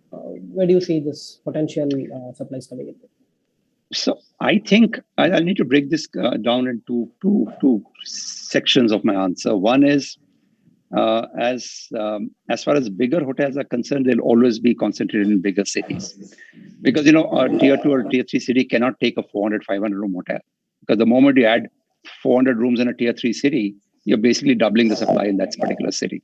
Where do you see this potential supplies coming in? So I think I'll need to break this down into two sections of my answer. One is as far as bigger hotels are concerned, they'll always be concentrated in bigger cities, because a tier 2 or tier 3 city cannot take a 400, 500 room hotel, because the moment you add 400 rooms in a tier 3 city, you're basically doubling the supply in that particular city,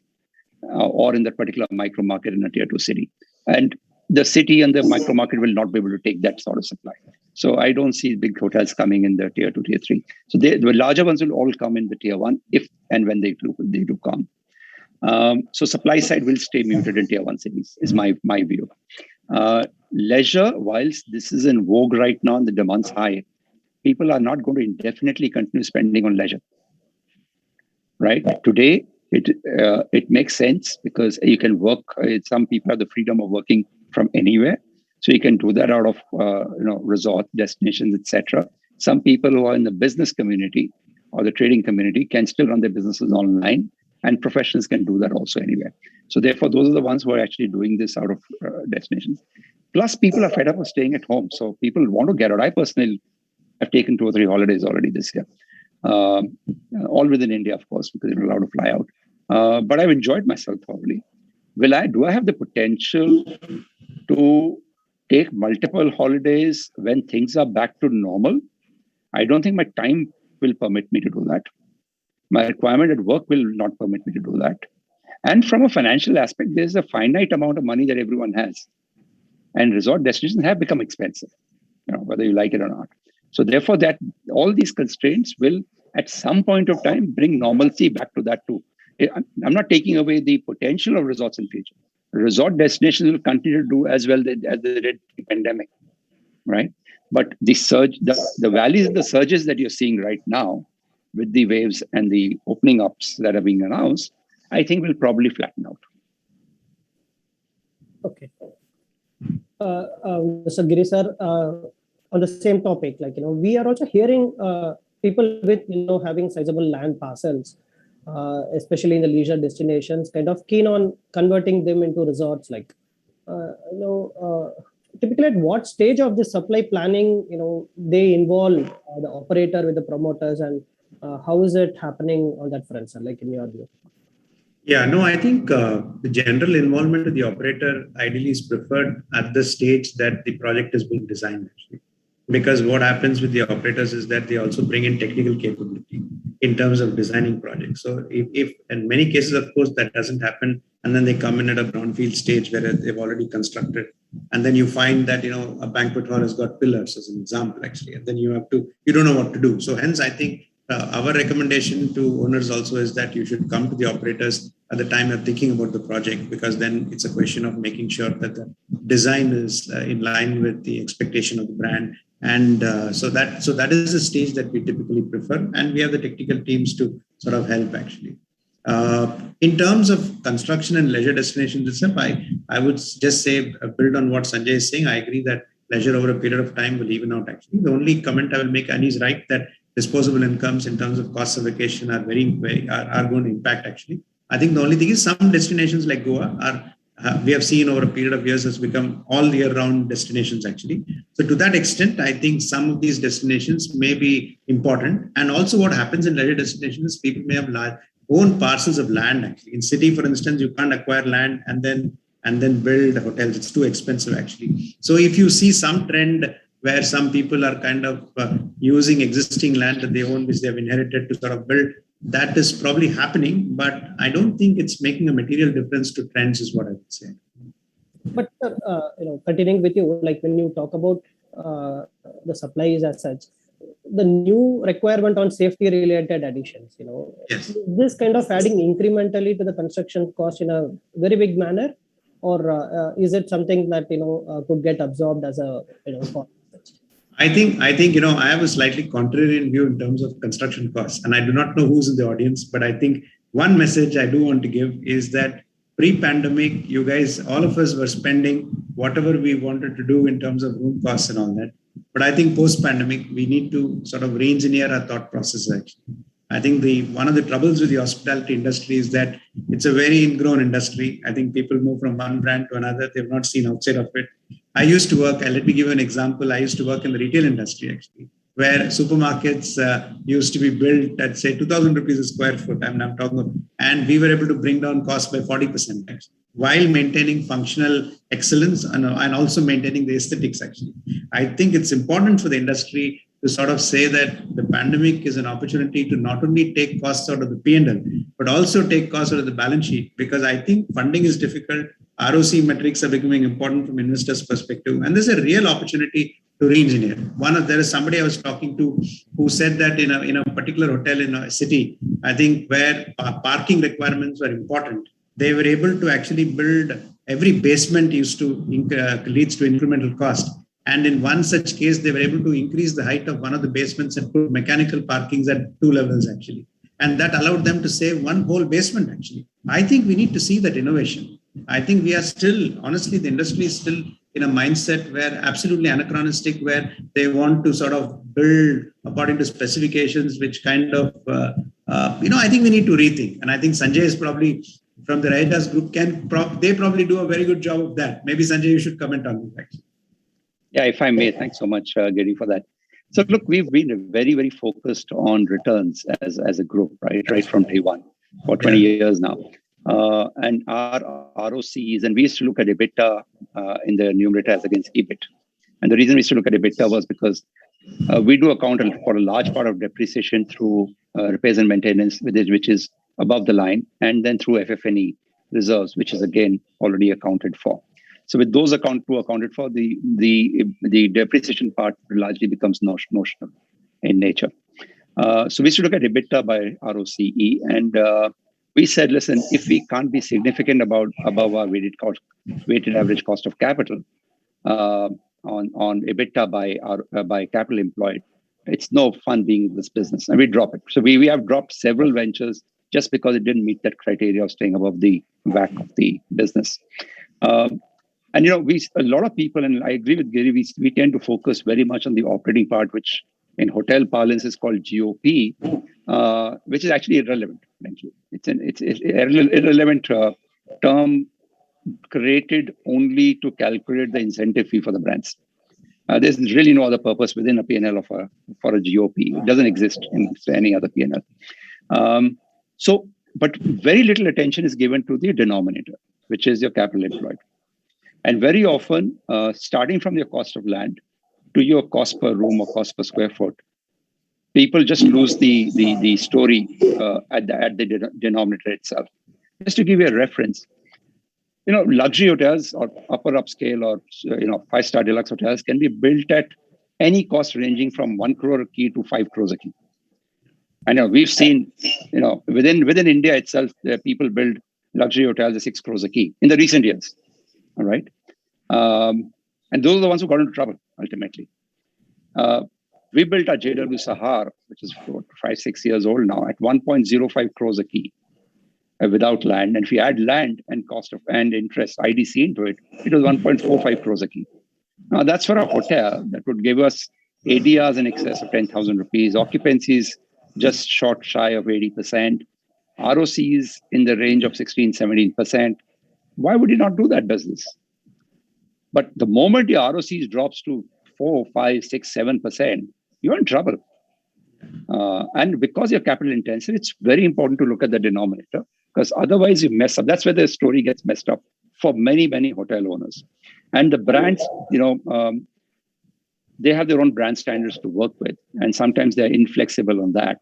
or in that particular micro market in a tier 2 city. And the city and the micro market will not be able to take that sort of supply. So I don't see big hotels coming in the tier 2, tier 3. So the larger ones will all come in the tier 1 if and when they do come. So supply side will stay muted in tier 1 cities, is my view. Leisure, whilst this is in vogue right now and the demand's high, people are not going to indefinitely continue spending on leisure. Right? Today, it makes sense because you can work. Some people have the freedom of working from anywhere, so you can do that out of resort destinations, etc. Some people who are in the business community or the trading community can still run their businesses online, and professionals can do that also anywhere. So therefore, those are the ones who are actually doing this out of destinations. Plus, people are fed up of staying at home, so people want to get out. I personally have taken 2 or 3 holidays already this year. All within India, of course, because you're allowed to fly out. But I've enjoyed myself thoroughly. Do I have the potential to take multiple holidays when things are back to normal? I don't think my time will permit me to do that. My requirement at work will not permit me to do that. And from a financial aspect, there's a finite amount of money that everyone has. And resort destinations have become expensive, whether you like it or not. So therefore, that all these constraints will, at some point of time, bring normalcy back to that too. I'm not taking away the potential of resorts in future. Resort destinations will continue to do as well as they did in the pandemic, right? But the surge, the valleys and the surges that you're seeing right now, with the waves and the opening ups that are being announced, I think will probably flatten out. Okay. Mr. Giri sir, on the same topic, we are also hearing people with having sizable land parcels, especially in the leisure destinations, kind of keen on converting them into resorts. Typically, at what stage of the supply planning, they involve the operator with the promoters, and how is it happening on that front, sir? In your view? Yeah, no, I think the general involvement of the operator ideally is preferred at the stage that the project is being designed, actually. Because what happens with the operators is that they also bring in technical capability in terms of designing projects. So if in many cases, of course, that doesn't happen, and then they come in at a brownfield stage where they've already constructed, and then you find that, a banquet hall has got pillars as an example, actually, and then you don't know what to do. So hence, I think our recommendation to owners also is that you should come to the operators at the time of thinking about the project, because then it's a question of making sure that the design is in line with the expectation of the brand. And so that is the stage that we typically prefer, and we have the technical teams to sort of help, actually. In terms of construction and leisure destinations itself, I would just say, build on what Sanjay is saying. I agree that leisure over a period of time will even out, actually. The only comment I will make, and he's right, that disposable incomes in terms of costs of vacation are going to impact, actually. I think the only thing is some destinations like Goa we have seen over a period of years has become all year round destinations, actually. So to that extent, I think some of these destinations may be important. And also what happens in leisure destinations is people may have own parcels of land, actually. In city, for instance, you can't acquire land and then build hotels. It's too expensive, actually. So if you see some trend where some people are kind of using existing land that they own, which they have inherited, to sort of build, that is probably happening, but I don't think it's making a material difference to trends, is what I would say. But continuing with you, when you talk about the supplies as such, the new requirement on safety related additions, yes. Is this kind of adding incrementally to the construction cost in a very big manner, or is it something that could get absorbed as a cost? I think I have a slightly contrarian view in terms of construction costs, and I do not know who's in the audience, but I think one message I do want to give is that pre-pandemic, you guys, all of us were spending whatever we wanted to do in terms of room costs and all that. But I think post-pandemic, we need to sort of re-engineer our thought process, actually. I think one of the troubles with the hospitality industry is that it's a very ingrown industry. I think people move from one brand to another. They've not seen outside of it. I used to work, let me give you an example. I used to work in the retail industry actually, where supermarkets used to be built at say 2,000 rupees a square foot. I'm talking, and we were able to bring down costs by 40% actually, while maintaining functional excellence and also maintaining the aesthetics actually. I think it's important for the industry to sort of say that the pandemic is an opportunity to not only take costs out of the P&L, but also take costs out of the balance sheet, because I think funding is difficult. ROC metrics are becoming important from investors' perspective, and there's a real opportunity to re-engineer. There is somebody I was talking to who said that in a particular hotel in a city, I think where parking requirements were important, they were able to actually build every basement leads to incremental cost. And in one such case, they were able to increase the height of one of the basements and put mechanical parkings at 2 levels actually. And that allowed them to save one whole basement actually. I think we need to see that innovation. I think we are still, honestly, the industry is still in a mindset where absolutely anachronistic, where they want to sort of build according to specifications, which kind of, I think we need to rethink. And I think Sanjay is probably from the Writers Group, they probably do a very good job of that. Maybe Sanjay, you should comment on this actually. Yeah, if I may, thanks so much, Gary, for that. So look, we've been very, very focused on returns as a group, right from day one for 20 years now. And our ROCs, and we used to look at EBITDA in the numerator as against EBIT. And the reason we used to look at EBITDA was because we do account for a large part of depreciation through repairs and maintenance, which is above the line, and then through FF&E reserves, which is again already accounted for. So with those accounted for, the depreciation part largely becomes notional in nature. So we used to look at EBITDA by ROCE, and we said, listen, if we can't be significant above our weighted average cost of capital on EBITDA by capital employed, it's no fun being in this business, and we drop it. So we have dropped several ventures just because it didn't meet that criteria of staying above the WACC of the business. And a lot of people, and I agree with Gary, we tend to focus very much on the operating part, which in hotel parlance is called GOP, which is actually irrelevant. Frankly, it's an irrelevant term created only to calculate the incentive fee for the brands. There's really no other purpose within a P&L for a GOP. It doesn't exist in any other P&L. But very little attention is given to the denominator, which is your capital employed. And very often, starting from your cost of land to your cost per room or cost per square foot, people just lose the story at the denominator itself. Just to give you a reference, luxury hotels or upper upscale or 5-star deluxe hotels can be built at any cost ranging from 1 crore a key to 5 crores a key. I know we've seen, within India itself, people build luxury hotels at 6 crores a key in the recent years. All right. And those are the ones who got into trouble ultimately. We built our JW Sahar, which is 5-6 years old now, at 1.05 crores a key without land. And if you add land and cost of and interest, IDC into it, it was 1.45 crores a key. Now that's for a hotel that would give us ADRs in excess of 10,000 rupees, occupancies just short shy of 80%, ROCs in the range of 16-17%. Why would you not do that business? But the moment your ROCs drops to 4, 5, 6, 7%, you're in trouble. And because you're capital intensive, it's very important to look at the denominator, because otherwise you mess up. That's where the story gets messed up for many, many hotel owners. And the brands, they have their own brand standards to work with. And sometimes they're inflexible on that.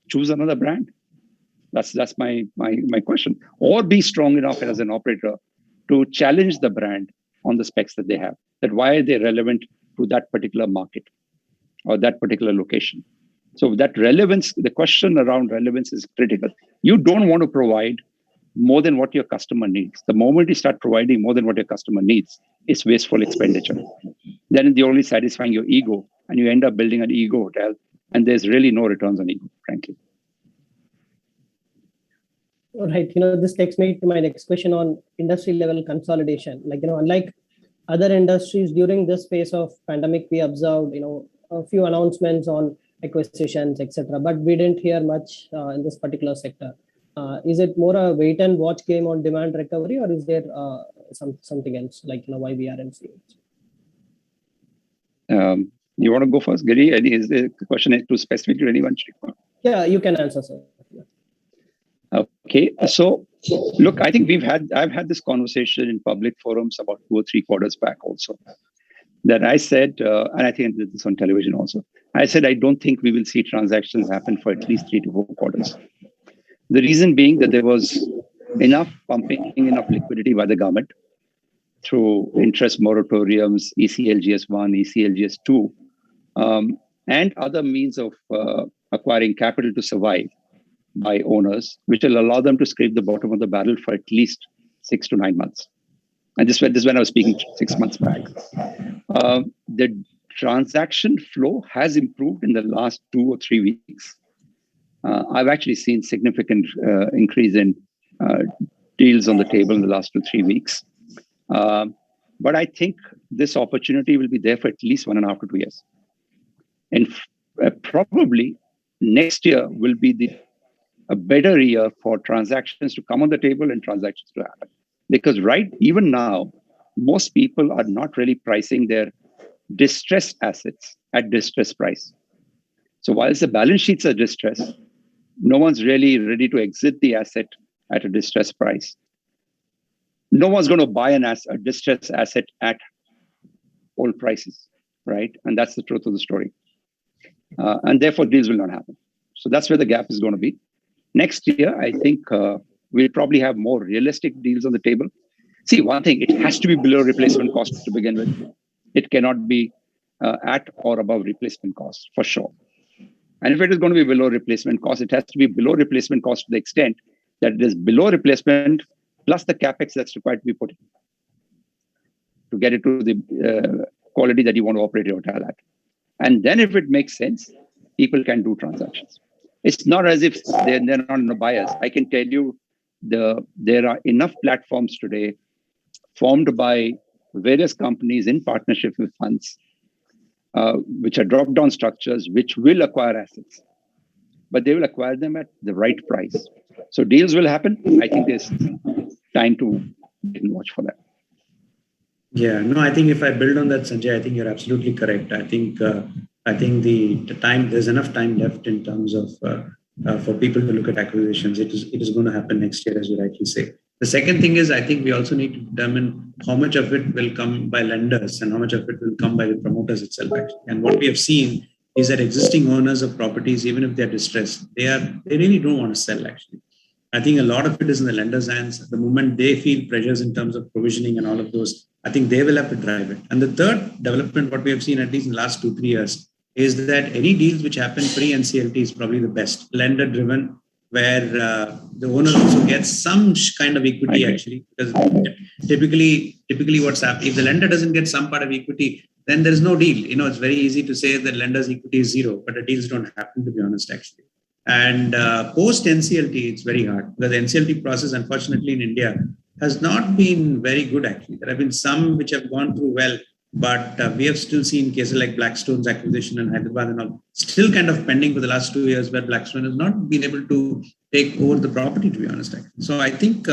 Choose another brand. That's my question. Or be strong enough as an operator to challenge the brand on the specs that they have. That why are they relevant to that particular market or that particular location? So that relevance, the question around relevance is critical. You don't want to provide more than what your customer needs. The moment you start providing more than what your customer needs, it's wasteful expenditure. Then you're only satisfying your ego, and you end up building an ego hotel, and there's really no returns on ego, frankly. All right. This takes me to my next question on industry level consolidation. Unlike other industries during this phase of pandemic, we observed, a few announcements on acquisitions, etc. But we didn't hear much in this particular sector. Is it more a wait and watch game on demand recovery, or is there something else, like why we aren't seeing it? You want to go first, Giri? Is the question too specific to anyone? Yeah, you can answer, sir. Okay, so look, I think I've had this conversation in public forums about 2 or 3 quarters back also, that I said, and I think I did this on television also, I said, I don't think we will see transactions happen for at least 3 to 4 quarters. The reason being that there was enough liquidity by the government through interest moratoriums, ECLGS1, ECLGS2, and other means of acquiring capital to survive by owners, which will allow them to scrape the bottom of the barrel for at least 6 to 9 months. And this is when I was speaking 6 months back. The transaction flow has improved in the last 2 or 3 weeks. I've actually seen significant increase in deals on the table in the last 2-3 weeks. But I think this opportunity will be there for at least 1.5 to 2 years. And probably next year will be a better year for transactions to come on the table and transactions to happen. Because even now, most people are not really pricing their distressed assets at distressed price. So whilst the balance sheets are distressed, no one's really ready to exit the asset at a distressed price. No one's going to buy a distressed asset at old prices, right? And that's the truth of the story. And therefore, deals will not happen. So that's where the gap is going to be. Next year, I think we'll probably have more realistic deals on the table. See, one thing, it has to be below replacement cost to begin with. It cannot be at or above replacement cost, for sure. And if it is going to be below replacement cost, it has to be below replacement cost to the extent that it is below replacement plus the capex that's required to be put in to get it to the quality that you want to operate your hotel at. And then if it makes sense, people can do transactions. It's not as if they're not no buyers. I can tell you there are enough platforms today formed by various companies in partnership with funds, which are drop-down structures, which will acquire assets. But they will acquire them at the right price. So deals will happen. I think there's time to watch for that. Yeah, no, I think if I build on that, Sanjay, I think you're absolutely correct. I think the time, there's enough time left in terms of for people to look at acquisitions. It is going to happen next year, as you rightly say. The second thing is, I think we also need to determine how much of it will come by lenders and how much of it will come by the promoters itself, actually. And what we have seen is that existing owners of properties, even if they're distressed, they really don't want to sell, actually. I think a lot of it is in the lender's hands. The moment they feel pressures in terms of provisioning and all of those, I think they will have to drive it. And the third development, what we have seen at least in the last 2-3 years, is that any deals which happen pre-NCLT is probably the best, lender-driven, where the owner also gets some kind of equity, actually. Because typically what's happening, if the lender doesn't get some part of equity, then there's no deal. It's very easy to say that lender's equity is zero, but the deals don't happen, to be honest, actually. And post NCLT, it's very hard because the NCLT process, unfortunately, in India has not been very good, actually. There have been some which have gone through well, but we have still seen cases like Blackstone's acquisition in Hyderabad and all, still kind of pending for the last 2 years, where Blackstone has not been able to take over the property, to be honest, actually. So I think,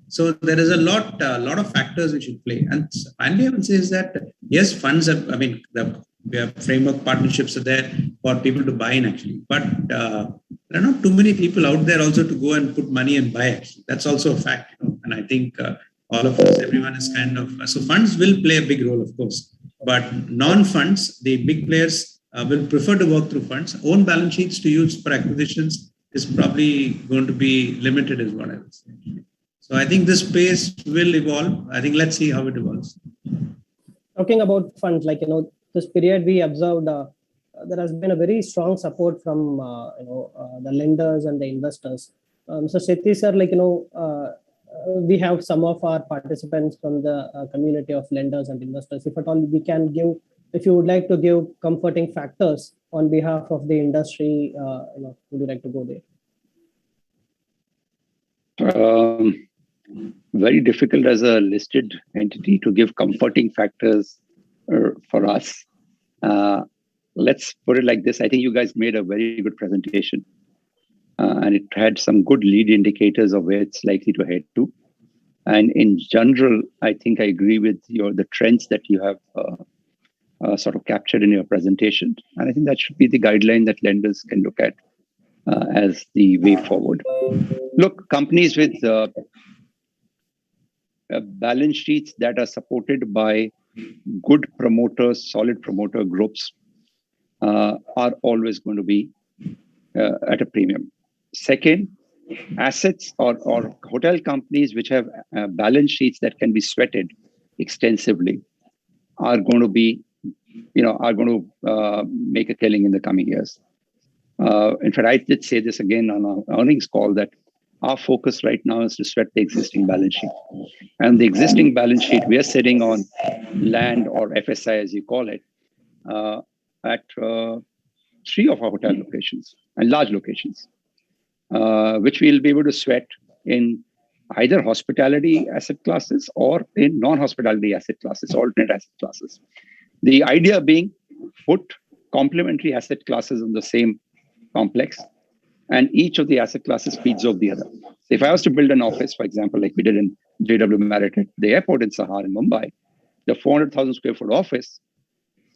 so there is a lot of factors which should play. And finally, I would say is that, yes, funds have, we have framework partnerships are there for people to buy in, actually. But there are not too many people out there also to go and put money and buy, actually. That's also a fact. And I think all of us, everyone is kind of, so funds will play a big role, of course. But non-funds, the big players will prefer to work through funds. Own balance sheets to use for acquisitions is probably going to be limited, is what I would say. So I think this space will evolve. I think let's see how it evolves. Talking about funds, this period we observed, there has been a very strong support from the lenders and the investors. So Sethi sir, we have some of our participants from the community of lenders and investors. If at all we can give, if you would like to give comforting factors on behalf of the industry, would you like to go there? Very difficult as a listed entity to give comforting factors for us. Let's put it like this. I think you guys made a very good presentation and it had some good lead indicators of where it's likely to head to. And in general, I think I agree with the trends that you have sort of captured in your presentation. And I think that should be the guideline that lenders can look at as the way forward. Look, companies with balance sheets that are supported by good promoters, solid promoter groups are always going to be at a premium. Second, assets or hotel companies which have balance sheets that can be sweated extensively are going to be, make a killing in the coming years. In fact, I did say this again on our earnings call that our focus right now is to sweat the existing balance sheet. And the existing balance sheet, we are sitting on land or FSI, as you call it, at 3 of our hotel locations and large locations, which we'll be able to sweat in either hospitality asset classes or in non-hospitality asset classes, alternate asset classes. The idea being put complementary asset classes in the same complex, and each of the asset classes feeds off the other. So if I was to build an office, for example, like we did in JW Marriott at the airport in Sahar in Mumbai, the 400,000 square foot office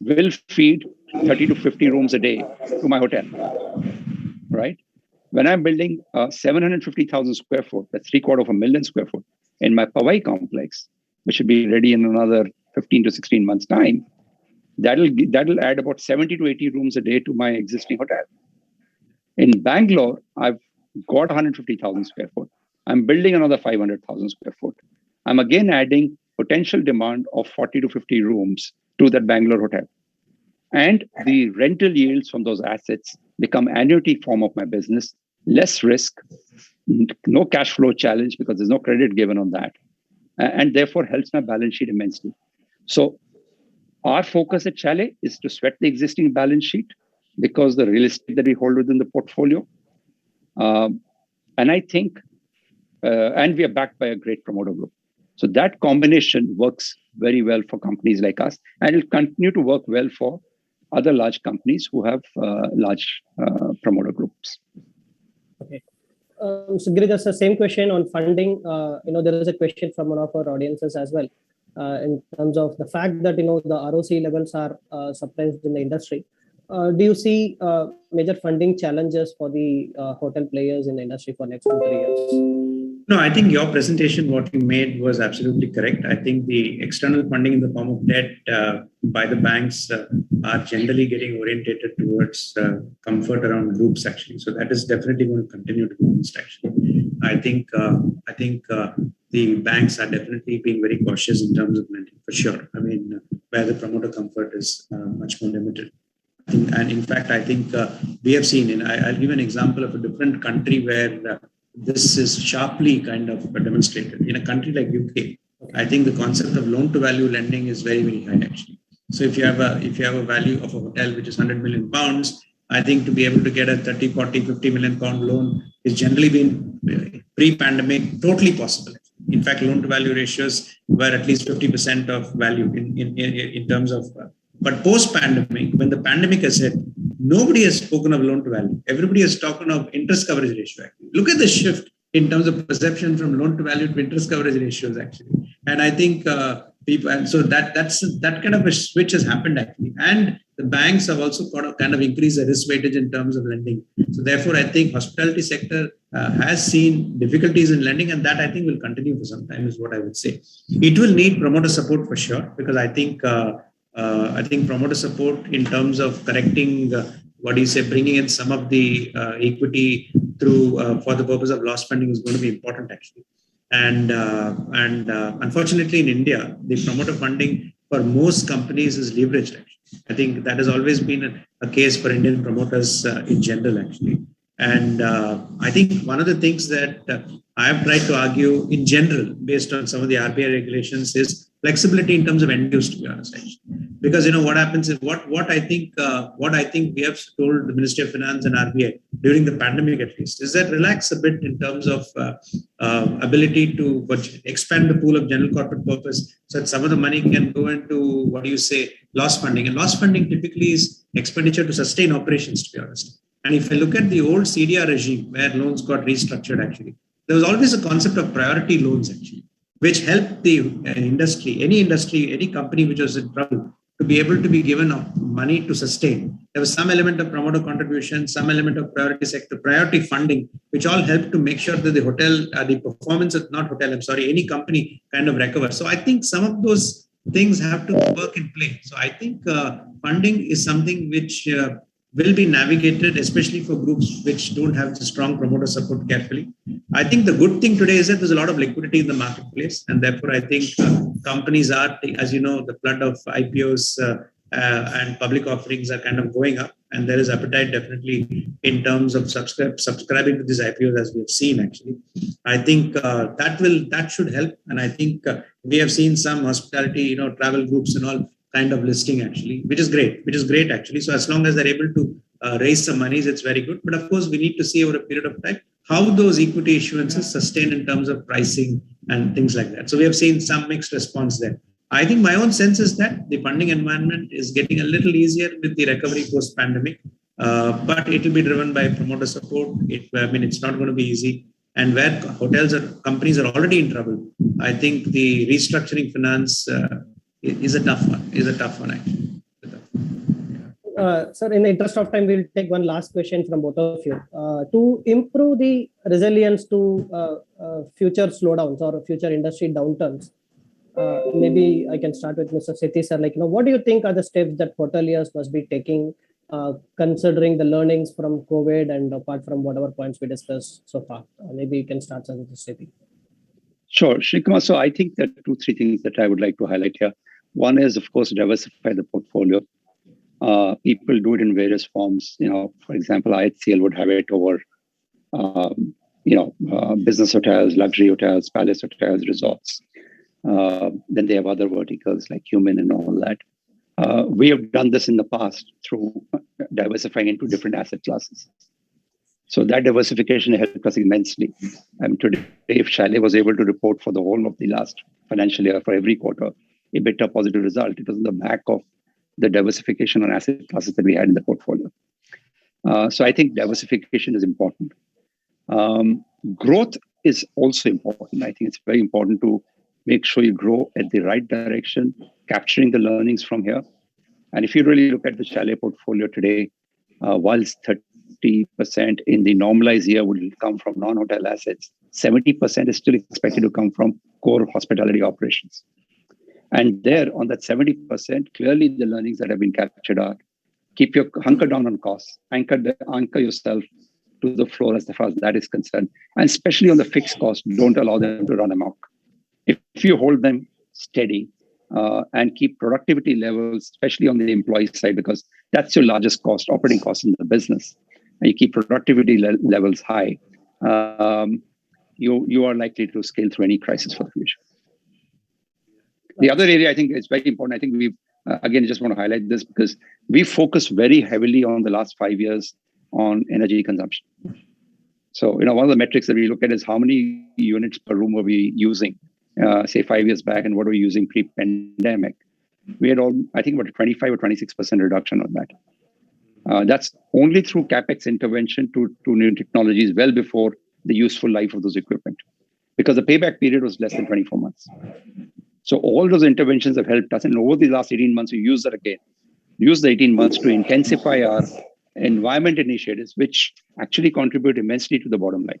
will feed 30 to 50 rooms a day to my hotel, right? When I'm building 750,000 square foot, that's 750,000 square foot in my Powai complex, which should be ready in another 15 to 16 months' time, that'll add about 70 to 80 rooms a day to my existing hotel. In Bangalore, I've got 150,000 square foot. I'm building another 500,000 square foot. I'm again adding potential demand of 40 to 50 rooms to that Bangalore hotel. And the rental yields from those assets become annuity form of my business, less risk, no cash flow challenge because there's no credit given on that, and therefore helps my balance sheet immensely. So our focus at Chalet is to sweat the existing balance sheet because the real estate that we hold within the portfolio. And I think, and we are backed by a great promoter group. So that combination works very well for companies like us, and it will continue to work well for other large companies who have large promoter groups. Okay. So Girish, the same question on funding. There is a question from one of our audiences as well, in terms of the fact that, the ROC levels are suppressed in the industry. Do you see major funding challenges for the hotel players in the industry for next 2-3 years? No, I think your presentation, what you made was absolutely correct. I think the external funding in the form of debt by the banks are generally getting orientated towards comfort around groups, actually. So that is definitely going to continue to be honest, actually. I think the banks are definitely being very cautious in terms of lending, for sure. I mean, where the promoter comfort is much more limited. And in fact, I think we have seen, and I'll give an example of a different country where this is sharply kind of demonstrated. In a country like UK, I think the concept of loan to value lending is very, very high actually. So if you have a value of a hotel which is 100 million pounds, I think to be able to get a 30, 40, 50 million pound loan is generally been pre-pandemic totally possible. In fact, loan to value ratios were at least 50% of value in terms of. But post-pandemic, when the pandemic has hit, nobody has spoken of loan to value. Everybody has spoken of interest coverage ratio. Actually. Look at the shift in terms of perception from loan to value to interest coverage ratios, actually. And I think people, and so that kind of a switch has happened actually. And the banks have also kind of increased the risk weightage in terms of lending. So therefore, I think hospitality sector has seen difficulties in lending, and that I think will continue for some time is what I would say. It will need promoter support for sure, because I think promoter support in terms of correcting, bringing in some of the equity through for the purpose of loss funding is going to be important actually. And unfortunately in India, the promoter funding for most companies is leveraged actually. I think that has always been a case for Indian promoters in general actually. And I think one of the things that I have tried to argue in general, based on some of the RBI regulations, is flexibility in terms of end use, to be honest. Actually. Because what happens is what I think we have told the Ministry of Finance and RBI during the pandemic at least is that relax a bit in terms of ability to expand the pool of general corporate purpose, so that some of the money can go into loss funding. And loss funding typically is expenditure to sustain operations, to be honest. And if I look at the old CDR regime where loans got restructured, actually, there was always a concept of priority loans, actually. which helped the industry, any company which was in trouble, to be able to be given money to sustain. There was some element of promoter contribution, some element of priority sector, priority funding, which all helped to make sure that the performance of, any company kind of recovers. So I think some of those things have to work in play. So I think funding is something which will be navigated, especially for groups which don't have the strong promoter support carefully. I think the good thing today is that there's a lot of liquidity in the marketplace, and therefore I think companies are, as you know, the flood of IPOs and public offerings are kind of going up, and there is appetite definitely in terms of subscribing to these IPOs, as we have seen actually. I think that should help, and I think we have seen some hospitality, travel groups and all kind of listing actually, which is great actually. So as long as they're able to raise some monies, it's very good. But of course, we need to see over a period of time how those equity issuances sustain in terms of pricing and things like that. So we have seen some mixed response there. I think my own sense is that the funding environment is getting a little easier with the recovery post-pandemic, but it will be driven by promoter support. It's not going to be easy. And where hotels or companies are already in trouble, I think the restructuring finance is a tough one actually. Sir, in the interest of time, we'll take one last question from both of you. To improve the resilience to future slowdowns or future industry downturns, maybe I can start with Mr. Sethi, sir. What do you think are the steps that hoteliers must be taking, considering the learnings from COVID and apart from whatever points we discussed so far? Maybe you can start, sir, with Mr. Sethi. Sure, Srikumar. So I think there are 2-3 things that I would like to highlight here. One is, of course, diversify the portfolio. People do it in various forms. For example, ICRA would have it over, business hotels, luxury hotels, palace hotels, resorts. Then they have other verticals like human and all that. We have done this in the past through diversifying into different asset classes. So that diversification helped us immensely. And today, if Chalet was able to report for the whole of the last financial year, for every quarter, EBITDA positive result, it was on the back of the diversification on asset classes that we had in the portfolio. So I think diversification is important. Growth is also important. I think it's very important to make sure you grow at the right direction, capturing the learnings from here. And if you really look at the Chalet portfolio today, whilst 30% in the normalized year will come from non-hotel assets, 70% is still expected to come from core hospitality operations. And there, on that 70%, clearly the learnings that have been captured are keep your hunker down on costs, anchor yourself to the floor as far as that is concerned. And especially on the fixed cost, don't allow them to run amok. If you hold them steady and keep productivity levels, especially on the employee side, because that's your largest cost, operating cost in the business, and you keep productivity levels high, you are likely to scale through any crisis for the future. The other area I think is very important. I think we've, again, just want to highlight this because we focus very heavily on the last 5 years on energy consumption. So, one of the metrics that we look at is how many units per room were we using, say 5 years back, and what were we using pre-pandemic. We had I think about 25 or 26% reduction on that. That's only through CapEx intervention to new technologies well before the useful life of those equipment, because the payback period was less than 24 months. So all those interventions have helped us. And over the last 18 months, we use that again. Use the 18 months to intensify our environment initiatives, which actually contribute immensely to the bottom line.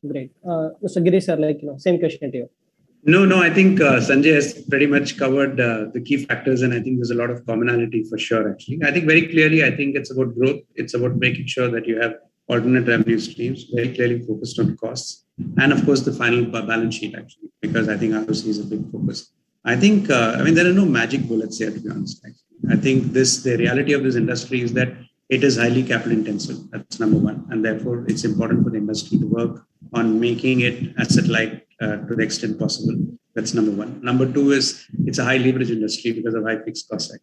Great. Mr. Girish, sir, same question to you. No, I think Sanjay has pretty much covered the key factors, and I think there's a lot of commonality for sure, actually. I think very clearly, I think it's about growth. It's about making sure that you have alternate revenue streams, very clearly focused on costs. And of course, the final balance sheet, actually, because I think ROC is a big focus. I think, there are no magic bullets here, to be honest. I think the reality of this industry is that it is highly capital intensive. That's number one. And therefore, it's important for the industry to work on making it asset light to the extent possible. That's number one. Number two is it's a high leverage industry because of high fixed cost.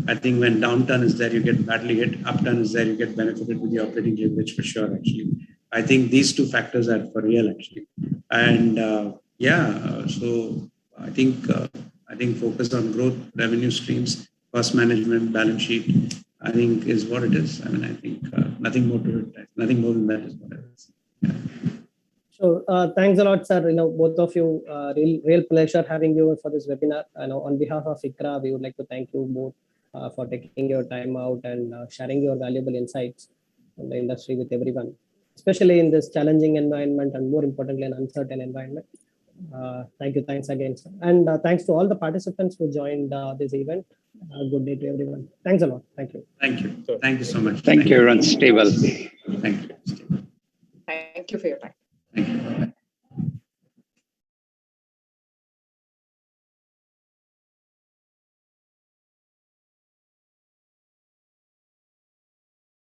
I think when downturn is there, you get badly hit. Upturn is there, you get benefited with the operating leverage for sure, actually. I think these two factors are for real, actually. And so I think focus on growth, revenue streams, cost management, balance sheet, I think is what it is. I think nothing more to it. Nothing more than that is what it is. Yeah. So thanks a lot, sir. Both of you, real pleasure having you for this webinar. On behalf of ICRA, we would like to thank you both for taking your time out and sharing your valuable insights on the industry with everyone, especially in this challenging environment and more importantly, an uncertain environment. Thank you. Thanks again, sir. And thanks to all the participants who joined this event. Good day to everyone. Thanks a lot. Thank you. Thank you. Thank you so much. Thank you, everyone. Stay well. Thank you. Thank you for your time. Thank you.